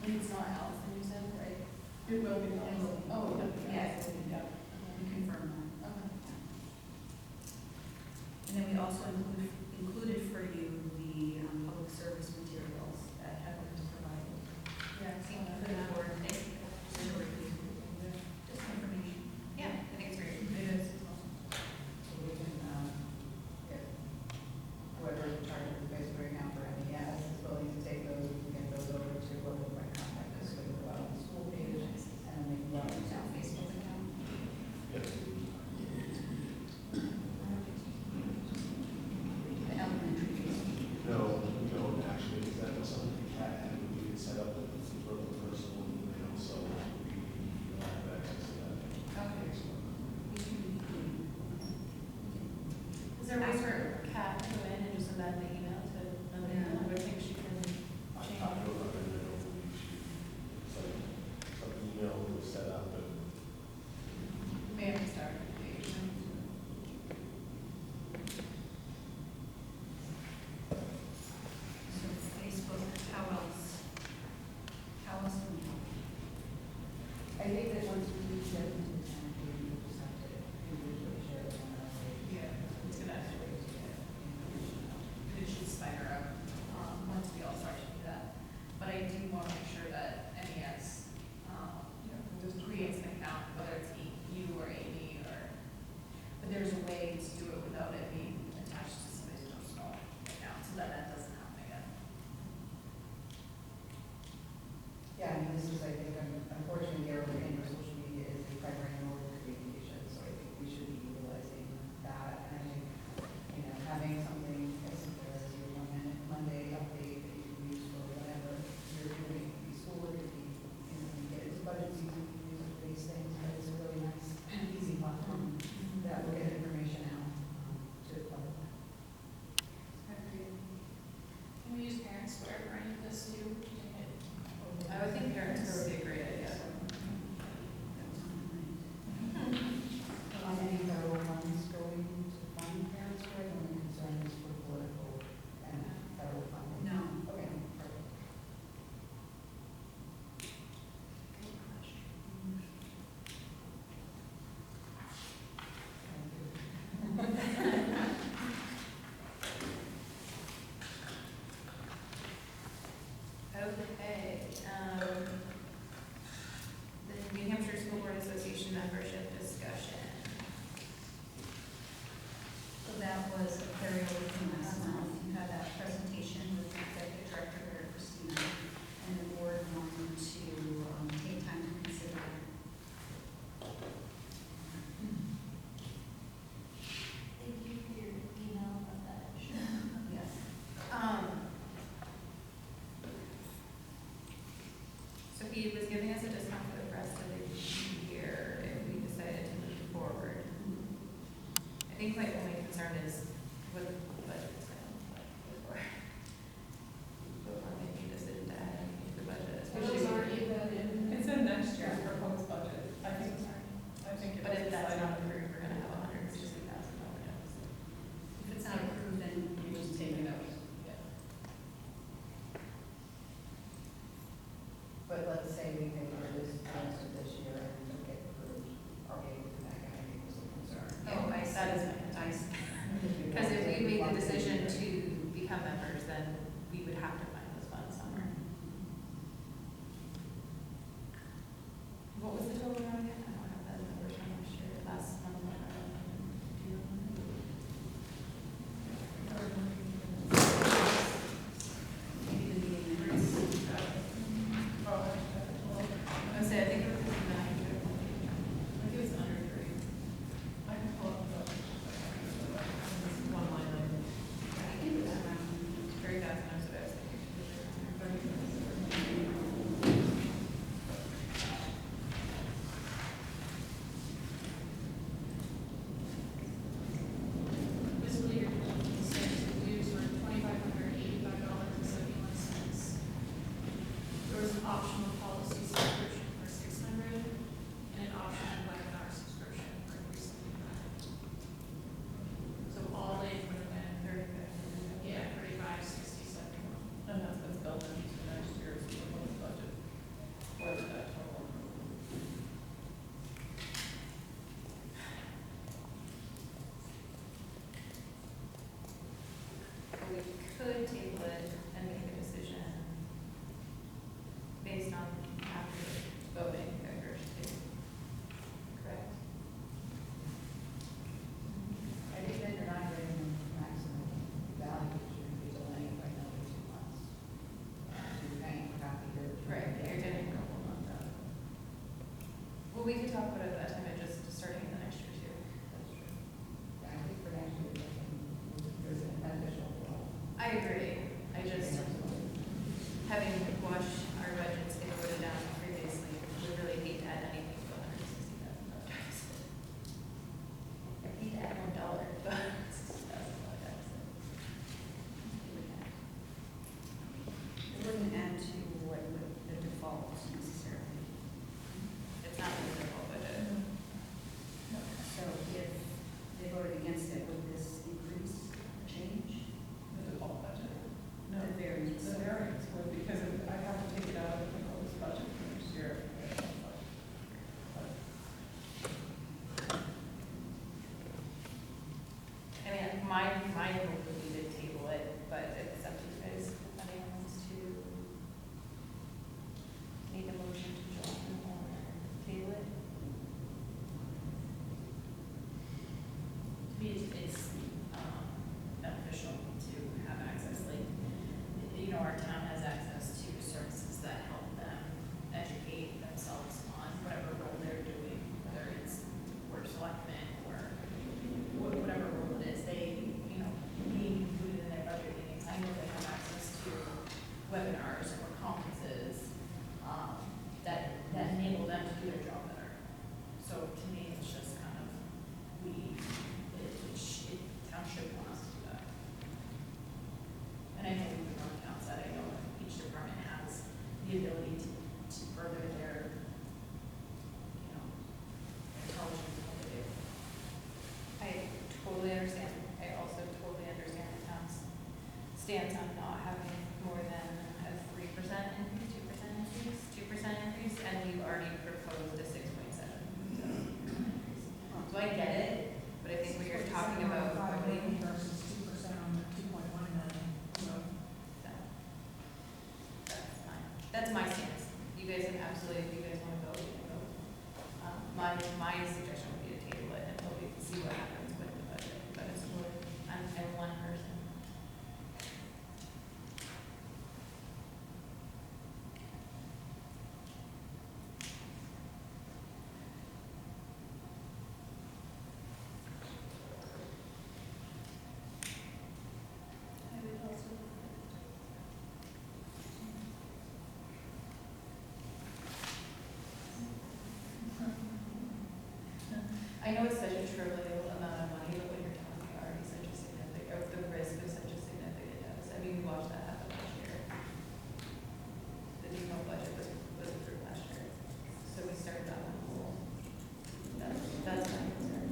[SPEAKER 5] And it's not Allison, you said, right?
[SPEAKER 8] It will be.
[SPEAKER 5] Oh,
[SPEAKER 6] Yes.
[SPEAKER 8] Yeah.
[SPEAKER 6] We confirm that.
[SPEAKER 5] Okay.
[SPEAKER 6] And then we also included for you the public service materials that Heather has provided.
[SPEAKER 5] Yeah,
[SPEAKER 6] Thank you for the board. Thank you. Just information.
[SPEAKER 4] Yeah, I think it's great.
[SPEAKER 8] It is.
[SPEAKER 9] So we can, if whoever is in charge of the Facebook account for MES is willing to take those, we can get those over to local point contact us, so we can go out on the school page, and then they can go out on the town Facebook account.
[SPEAKER 7] Yes.
[SPEAKER 6] The elementary Facebook.
[SPEAKER 7] No, we don't actually, because that was something we had, we could set up with some sort of personal email, so we don't have access to that.
[SPEAKER 6] Okay.
[SPEAKER 5] Is there a way for Kat to go in and just send out the email to Linda? I think she can
[SPEAKER 7] I
[SPEAKER 5] change.
[SPEAKER 7] talked to her about it, I know we should, it's like, some email was set up, but
[SPEAKER 5] May have to start with the page.
[SPEAKER 6] So Facebook, how else? How else can we help?
[SPEAKER 9] I think that once we get into the town, we just have to individually share it on our page.
[SPEAKER 5] Yeah, it's gonna actually, it should spider up, once we all start to do that. But I do want to make sure that NES, just creates an account, whether it's you or Amy or, but there's a way to do it without it being attached to somebody's personal account, so that that doesn't happen again.
[SPEAKER 9] Yeah, I mean, this is, I think, unfortunately, everything in social media is a primary mode of communication, so I think we should be utilizing that. And I think, you know, having something as simple as your 1 minute Monday update that you can use for whatever you're doing, it could be school, it could be, you know, when you get into budget season, you can use it for these things, but it's a really nice, easy platform that will get information out to the public.
[SPEAKER 10] Agreed. Can we use Parents Square for any of this too?
[SPEAKER 5] I would think parents would be a great idea.
[SPEAKER 9] On any federal funds going to fund parents, right, the only concern is for political and federal funding?
[SPEAKER 6] No.
[SPEAKER 9] Okay, perfect. Thank you.
[SPEAKER 4] Okay, the New Hampshire School Board Association membership discussion.
[SPEAKER 6] So that was a karaoke thing last month. You had that presentation with the executive director, Mary Christina, and the board wanted to take time to consider.
[SPEAKER 2] Thank you for your email about that.
[SPEAKER 6] Yes.
[SPEAKER 4] So he was giving us a discount for the rest of the year if we decided to move forward. I think my only concern is what the budget is going to look like before making a decision to add anything to the budget, especially.
[SPEAKER 10] Those already embedded.
[SPEAKER 8] It's in next year's proposed budget. I think it
[SPEAKER 4] But if
[SPEAKER 8] was
[SPEAKER 4] that's
[SPEAKER 8] decided
[SPEAKER 4] not
[SPEAKER 8] on.
[SPEAKER 4] approved, we're gonna have $160,000 deficit.
[SPEAKER 6] If it's not approved, then
[SPEAKER 5] You just take it out.
[SPEAKER 9] But let's say we pay for this the rest of this year and don't get approved, are we able to back out? I think was the concern.
[SPEAKER 6] Oh, I see.
[SPEAKER 4] That is my
[SPEAKER 6] I see.
[SPEAKER 4] Because if we make I get it, but I think when you're talking about.
[SPEAKER 1] 5 million versus 2% on the 2.1 million, so.
[SPEAKER 4] That's fine. That's my stance. You guys can absolutely, if you guys wanna go, you can go. My suggestion would be to table it until we can see what happens with the budget, but it's more, I'm one person.
[SPEAKER 10] I would also.
[SPEAKER 4] I know it's such a trivial amount of money, but when you're talking already such a significant, or the risk of such a significant deficit, I mean, we watched that happen last year. The default budget was approved last year, so we started that one whole. That's my concern.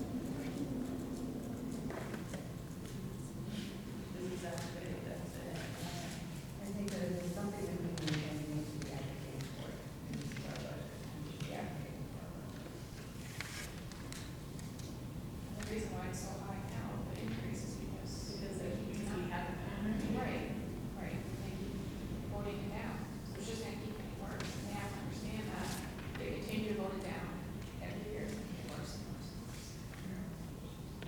[SPEAKER 4] This is exacerbating deficit.
[SPEAKER 9] I think that it's something that we need and we need to be advocating for. And this is our budget, and we should be advocating for our budget.
[SPEAKER 10] The reason why it's so high now, the increase is because
[SPEAKER 5] we have.
[SPEAKER 10] right, they keep voting it down, so it's just gonna keep getting worse, and they have to understand that, they continue to vote it down every year, it's gonna get worse and worse and worse.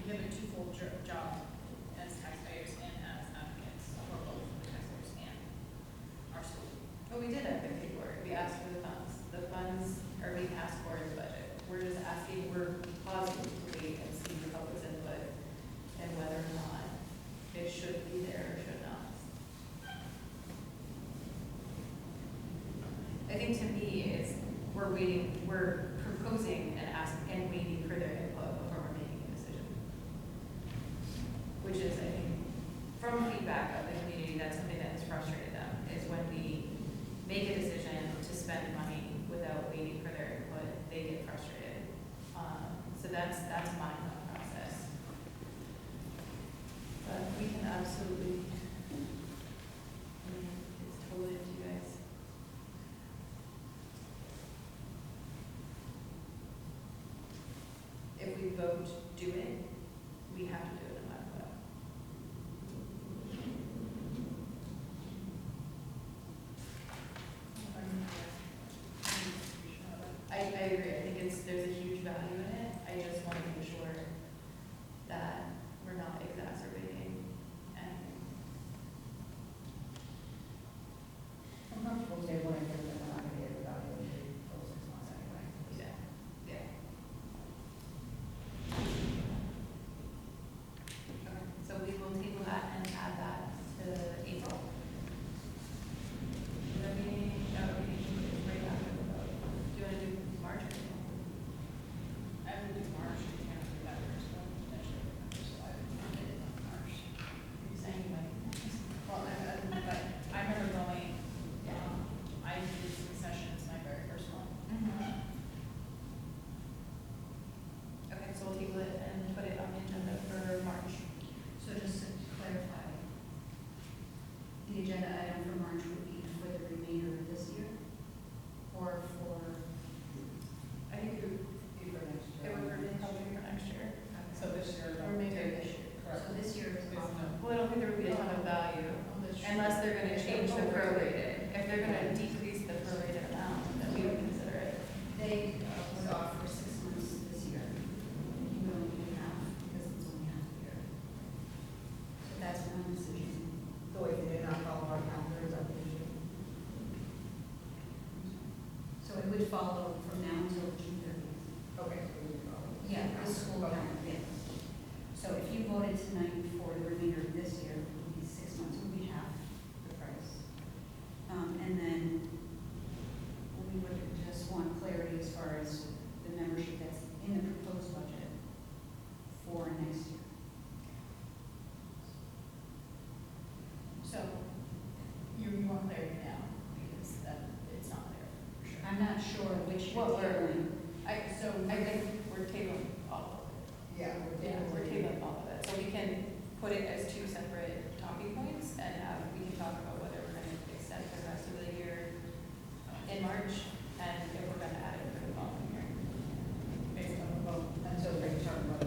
[SPEAKER 5] We have a twofold job as taxpayers and as advocates for both the taxpayers and our school.
[SPEAKER 4] But we did advocate for it. We asked for the funds. The funds are being asked for in the budget. We're just asking, we're pausing to wait and see the public's input and whether or not it should be there or should not. I think to me is we're proposing and waiting for their input before we're making a decision. Which is, I think, from feedback of the community, that's something that has frustrated them, is when we make a decision to spend money without waiting for their input, they get frustrated. So that's my thought process. But we can absolutely, I mean, it's totally up to you guys. If we vote do it, we have to do it no matter what. I agree, I think there's a huge value in it, I just want to make sure that we're not exacerbating anything.
[SPEAKER 9] I'm comfortable tabling it, because I'm not gonna get evaluated for 6 months anyway.
[SPEAKER 4] Yeah. Yeah. Okay, so we will table that and add that to April. The meeting, is right after the vote. Do you want to do March or April?
[SPEAKER 5] I would do March, we can't do that first, but potentially, so I would put it in March.
[SPEAKER 4] You're saying you might.
[SPEAKER 5] Well, but I remember going, I did some sessions, my very first one.
[SPEAKER 4] Okay, so we'll table it and put it on the agenda for March.
[SPEAKER 6] So just to clarify, the agenda item for March would be for the remainder of this year? Or for,
[SPEAKER 4] I think it would
[SPEAKER 9] For next
[SPEAKER 4] It
[SPEAKER 9] year.
[SPEAKER 4] would be probably for next year.
[SPEAKER 8] So this year.
[SPEAKER 4] Or maybe this year.
[SPEAKER 6] so this year is
[SPEAKER 8] There's
[SPEAKER 6] off.
[SPEAKER 8] no-
[SPEAKER 4] Well, I don't think there would be a ton of value unless they're gonna change the prorated. If they're gonna decrease the prorated amount, then we would consider it.
[SPEAKER 6] They was off for 6 months this year. We only do half because it's only half a year. So that's one decision.
[SPEAKER 9] So wait, they did not follow our calendar, is that the issue?
[SPEAKER 6] So it would follow from now until June 30th.
[SPEAKER 9] Okay, so we can follow.
[SPEAKER 6] Yeah, the school
[SPEAKER 9] Okay.
[SPEAKER 6] calendar, yes. So if you voted tonight for the remainder of this year, it would be 6 months, it would be half the price. And then we would just want clarity as far as the membership that's in the proposed budget for next year.
[SPEAKER 5] So, you want clarity now, because that, it's not there, for sure.
[SPEAKER 6] I'm not sure which you're
[SPEAKER 4] What we're-
[SPEAKER 6] tabling.
[SPEAKER 4] I think we're tabling all of it.
[SPEAKER 9] Yeah,
[SPEAKER 4] Yeah, we're tabling all of it. So we can put it as two separate talking points and we can talk about whether we're gonna extend the rest of the year in March and if we're gonna add it for the following year.
[SPEAKER 5] Based on the vote.
[SPEAKER 9] until they determine whether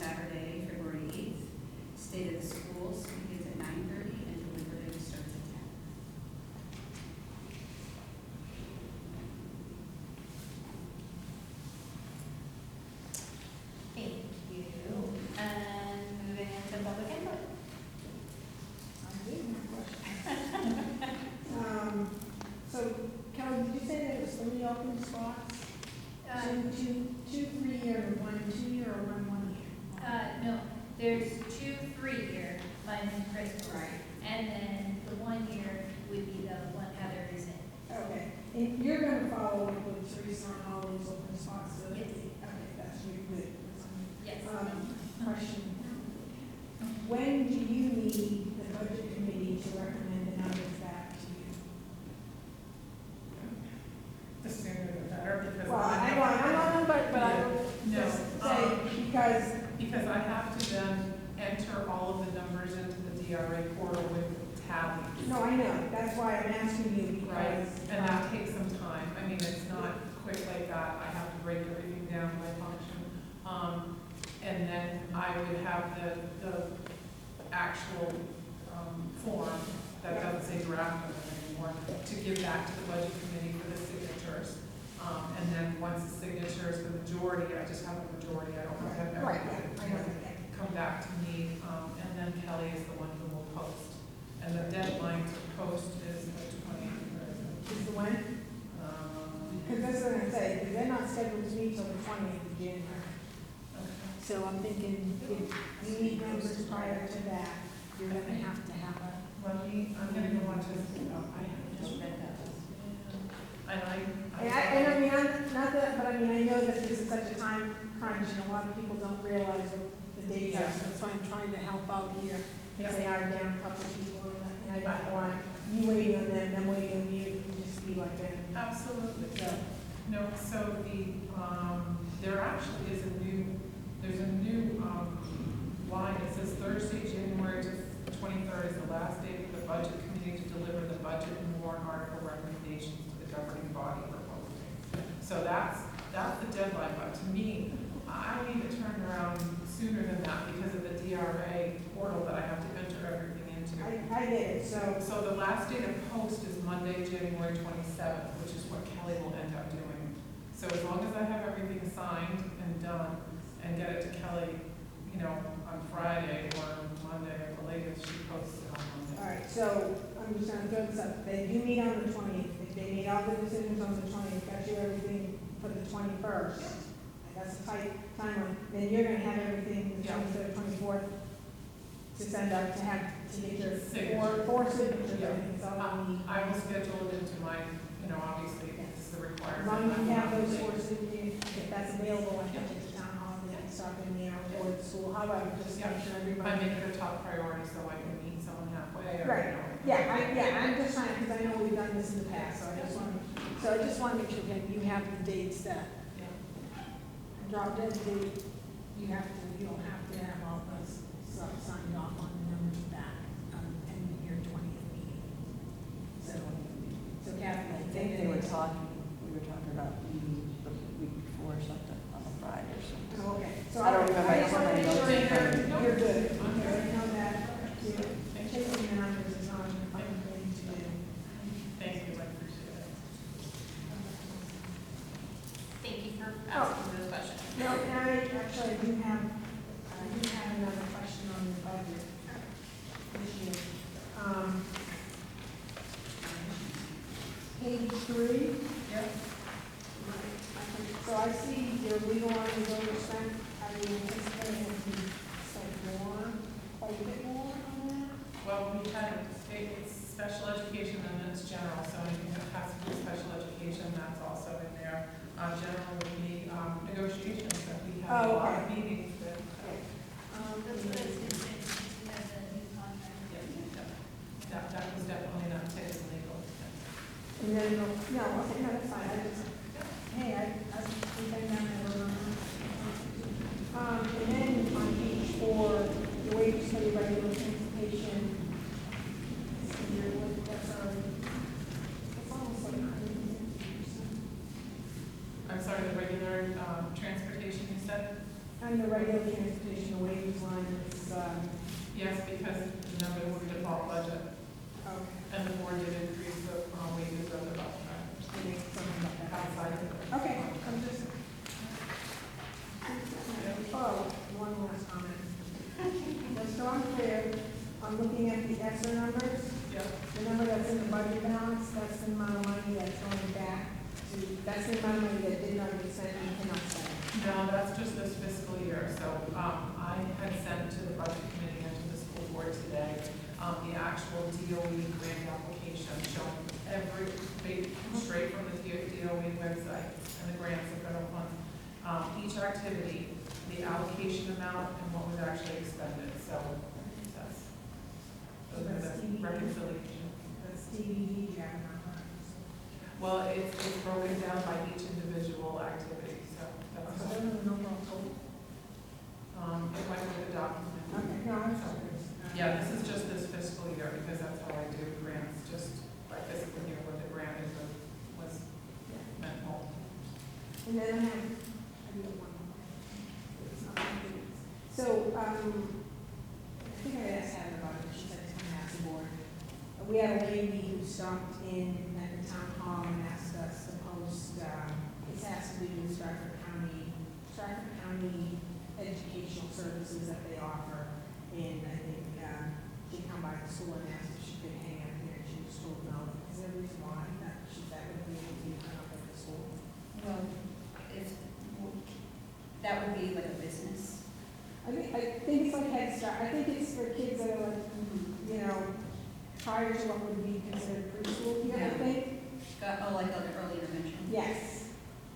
[SPEAKER 6] Saturday, February 8th. State of the schools begins at 9:30 and deliberative starts at 10.
[SPEAKER 4] Thank you. And moving into public input.
[SPEAKER 1] I do have a question. So, Kelly, did you say there was 3 open spots? Two 3-year, and 1 2-year, or 1 1-year?
[SPEAKER 2] No, there's 2 3-year, mine and Chris.
[SPEAKER 6] Right.
[SPEAKER 2] And then the 1 year would be the one Heather is in.
[SPEAKER 1] Okay, and you're gonna follow up with Teresa on all those open spots, so.
[SPEAKER 2] Yes.
[SPEAKER 1] Okay, that's really good.
[SPEAKER 2] Yes.
[SPEAKER 1] Question. When do you need the budget committee to recommend the numbers back to you?
[SPEAKER 8] The sooner the better, because.
[SPEAKER 1] Well, I know, but I will
[SPEAKER 8] No,
[SPEAKER 1] just say, because,
[SPEAKER 8] Because I have to then enter all of the numbers into the DRA portal with tallies.
[SPEAKER 1] no, I know, that's why I'm asking you,
[SPEAKER 8] Right,
[SPEAKER 1] because.
[SPEAKER 8] and that takes some time. I mean, it's not quick like that. I have to break everything down by function. And then I would have the actual, form that doesn't say draft on it anymore, to give back to the budget committee for the signatures. And then once the signature is the majority, I just have a majority, I don't have
[SPEAKER 1] Right,
[SPEAKER 8] everybody.
[SPEAKER 1] yeah, I know that.
[SPEAKER 8] Come back to me, and then Kelly is the one who will post. And the deadline to post is the 20th.
[SPEAKER 1] Is the when? Because that's what I'm saying, because they're not scheduled to meet till the 20th of January. So I'm thinking, if you need numbers prior to that, you're gonna have to have a.
[SPEAKER 8] I'm gonna go on to, I just read that. And
[SPEAKER 1] I mean, I'm not that, but I mean, I know that this is such a time crunch, and a lot of people don't realize what the dates are, so that's why I'm trying to help out here. Because they are down a couple of people, and I don't want you waiting on them waiting on you, and just be like that.
[SPEAKER 8] Absolutely.
[SPEAKER 1] So,
[SPEAKER 8] No, so there actually is there's a new, line. It says Thursday, January 23rd is the last day for the budget committee to deliver the budget and warrant article recommendations to the governing body for posting. So that's the deadline, but to me, I need to turn around sooner than that because of the DRA portal that I have to enter everything into.
[SPEAKER 1] I get it, so,
[SPEAKER 8] So the last day to post is Monday, January 27th, which is what Kelly will end up doing. So as long as I have everything signed and done and get it to Kelly, on Friday or Monday at the latest, she posts it on
[SPEAKER 1] all
[SPEAKER 8] Monday.
[SPEAKER 1] right, so I'm just gonna throw this up. They do meet on the 20th. If they made all the decisions on the 20th, got you everything for the 21st, and that's a tight timeline, then you're gonna have everything the
[SPEAKER 8] Yeah.
[SPEAKER 1] 23rd, 24th to send out to get your
[SPEAKER 8] Signature.
[SPEAKER 1] four signatures,
[SPEAKER 8] Yeah.
[SPEAKER 1] I think is all I need.
[SPEAKER 8] I will schedule it into my, obviously, this is the
[SPEAKER 1] As
[SPEAKER 8] requirement.
[SPEAKER 1] long as you have those four signatures, if that's available, I can take the town hall and then stop in there or the school, however, just make sure
[SPEAKER 8] I
[SPEAKER 1] everybody.
[SPEAKER 8] make it a top priority so I can meet someone halfway or,
[SPEAKER 1] Right. I'm just trying, because I know we've done this in the past, so I just want to make sure that you have the dates that,
[SPEAKER 8] Yeah.
[SPEAKER 1] drop dead date, you don't have to have all those stuff signed off on the numbers back, in your 20th meeting. So Kathy,
[SPEAKER 11] I think we were talking about meeting the week before or something, on a Friday or something.
[SPEAKER 1] Oh, okay, so
[SPEAKER 11] I don't remember.
[SPEAKER 1] I just want to make sure
[SPEAKER 8] No.
[SPEAKER 1] you're good, okay, I know that, chasing the numbers is not a fun thing to do.
[SPEAKER 8] Thank you, I appreciate it.
[SPEAKER 4] Thank you for asking those questions.
[SPEAKER 1] No, and I do have another question on the budget this year. Page 3.
[SPEAKER 8] Yep.
[SPEAKER 1] So I see your legal line is overspent. Are you anticipating it to be spent more, quite a bit more on that?
[SPEAKER 8] Well, we had, it's special education and then it's general, so anything that has to do with special education, that's also in there. General would be negotiations that we have a
[SPEAKER 1] Oh,
[SPEAKER 8] lot of
[SPEAKER 1] okay.
[SPEAKER 8] meetings with.
[SPEAKER 2] That's what I was gonna say, since we have the new contract.
[SPEAKER 8] That was definitely not taken legal.
[SPEAKER 1] And then, no, okay, no, that's fine. I think I know that. And then on page 4, the wage study regular transportation. That's almost like 100%.
[SPEAKER 8] I'm sorry, the regular transportation you said?
[SPEAKER 1] And the regular transportation, so I'm clear, I'm looking at the ESSER numbers.
[SPEAKER 8] Yep.
[SPEAKER 1] The number that's in the budget balance, that's the amount of money that's going back to, that's the amount of money that did not get spent and cannot spend.
[SPEAKER 8] No, that's just this fiscal year, so, I had sent to the budget committee and to the school board today, the actual DOE grant application showing straight from the DOE website and the grants and federal funds, each activity, the allocation amount and what was actually expended, so that's, those are the reconciliation.
[SPEAKER 1] That's DVD, yeah,
[SPEAKER 8] Well, it's broken down by each individual activity, so that's,
[SPEAKER 1] so I don't know the overall total.
[SPEAKER 8] it went with the document.
[SPEAKER 1] Okay, no, I'm sorry.
[SPEAKER 8] Yeah, this is just this fiscal year, because that's how I do grants, just by fiscal year, what the grant is, was meant for.
[SPEAKER 1] And then I do have one more. It's not complete. So, I think I asked Heather about it, she said to come ask the board. We had a lady who stopped in at the town hall and asked us to post, it's has to do with Stratford County educational services that they offer. And I think, she come by the school and asked if she could hang out here, and she was told no. Is there a reason why that would be able to be hung up at the school?
[SPEAKER 6] Well, if, that would be like a business.
[SPEAKER 1] I think it's like Head Start. I think it's for kids that are like, you know, prior to what would be considered preschool here, I
[SPEAKER 6] Yeah.
[SPEAKER 1] think.
[SPEAKER 6] Oh, like an early intervention?
[SPEAKER 1] Yes.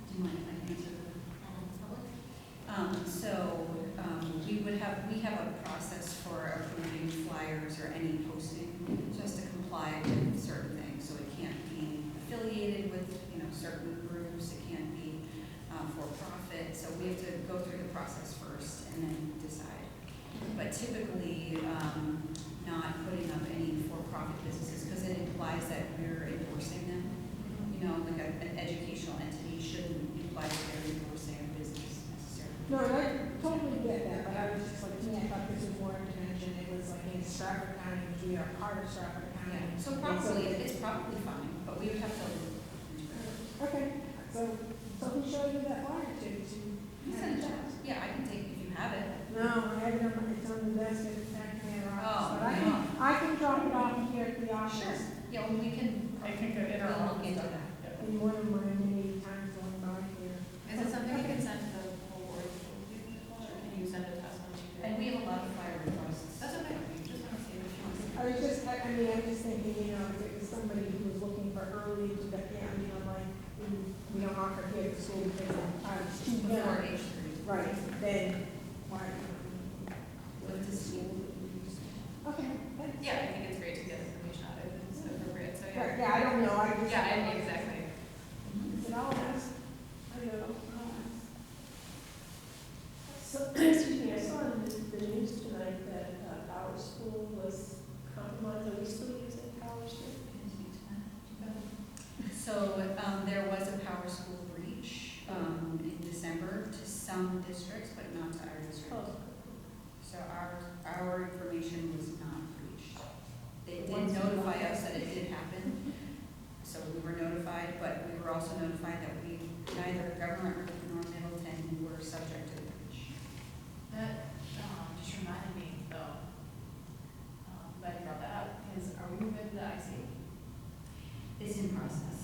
[SPEAKER 6] Do you mind if I can answer that? We have a process for approving flyers or any posting, so it has to comply with certain things. So it can't be affiliated with, certain groups, it can't be for profit. So we have to go through the process first and then decide. But typically, not putting up any for-profit businesses, because it implies that we're endorsing them. Like an educational entity shouldn't imply that they're endorsing a business necessarily.
[SPEAKER 1] No, I totally get that, but I was just like, I thought this was more intervention. It was like in Stratford County, which we are part of Stratford County.
[SPEAKER 6] Yeah, so probably, it's probably fine, but we would have to.
[SPEAKER 1] Okay, so who showed you that flyer to?
[SPEAKER 6] You send it to us. Yeah, I can take, if you have it.
[SPEAKER 1] No, I have it on, it's on the desk at the tax man office,
[SPEAKER 6] Oh,
[SPEAKER 1] but I can drop it off here at the office.
[SPEAKER 6] Yeah, well, we can.
[SPEAKER 8] I think in our
[SPEAKER 6] We'll look
[SPEAKER 8] office,
[SPEAKER 6] into that.
[SPEAKER 1] In one of my many times going by here.
[SPEAKER 5] Is it something you can send to the whole board, or can you send it to us on Tuesday?
[SPEAKER 6] And we have a lot of flyer requests.
[SPEAKER 5] That's okay, just want to see if she wants to.
[SPEAKER 1] I was just, I'm just thinking, if it was somebody who was looking for early, I'm like, we don't offer here at the school because it's too
[SPEAKER 6] Before
[SPEAKER 1] young.
[SPEAKER 6] age 3.
[SPEAKER 1] Right, then, why?
[SPEAKER 6] With the school.
[SPEAKER 1] Okay, thanks.
[SPEAKER 5] Yeah, I think it's great to get information out if it's appropriate, so
[SPEAKER 1] Right,
[SPEAKER 5] yeah.
[SPEAKER 1] yeah, I don't know, I just.
[SPEAKER 5] Yeah, exactly.
[SPEAKER 1] Is it all us? I know, all us.
[SPEAKER 3] So, excuse me, I saw in the news tonight that our school was compromised. Are we still using Power School?
[SPEAKER 6] So, there was a Power School breach, in December to some districts, but not to our district.
[SPEAKER 3] Oh.
[SPEAKER 6] So our information was not breached. They did notify us that it did happen, so we were notified, but we were also notified that neither Government nor Middleton were subject to the breach.
[SPEAKER 5] That, just reminded me though, glad you brought that up, because are we moving to the IC?
[SPEAKER 6] It's in process.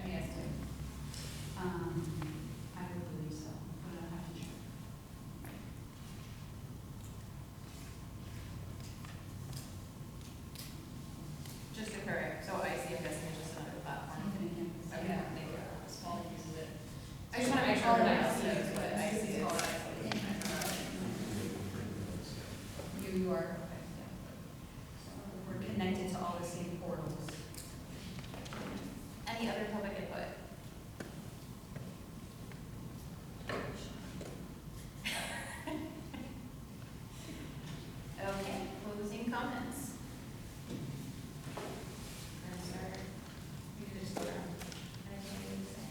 [SPEAKER 5] MES too?
[SPEAKER 6] I would believe so, but I'll have to check.
[SPEAKER 5] Just to correct, so IC, I'm guessing is just another platform. Okay, thank you. Small piece of it. I just want to make sure that I see it, but I see it all right.
[SPEAKER 6] You are correct, yeah. So we're connected to all the same portals.
[SPEAKER 5] Any other public input? Okay, closing comments. I'm sorry. You could just go around. Anything you say?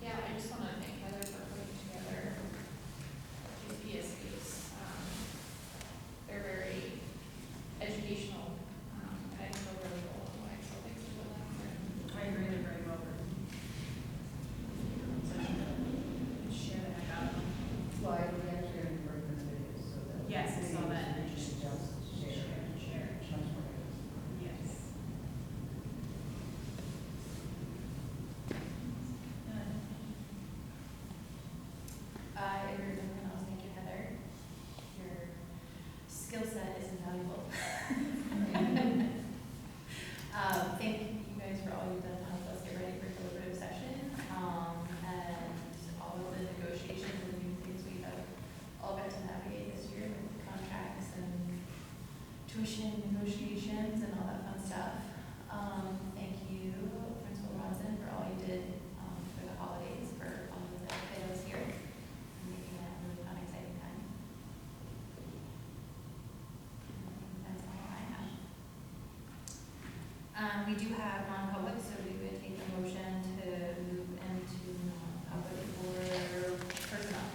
[SPEAKER 5] Yeah, I just want to thank Heather for putting together tuition negotiations and all that fun stuff. Thank you, Principal Robinson, for all you did for the holidays, for all of the kiddos here, and making it a really fun, exciting time. That's all I have. We do have non-public, so we would take a motion to move into non-public for personnel.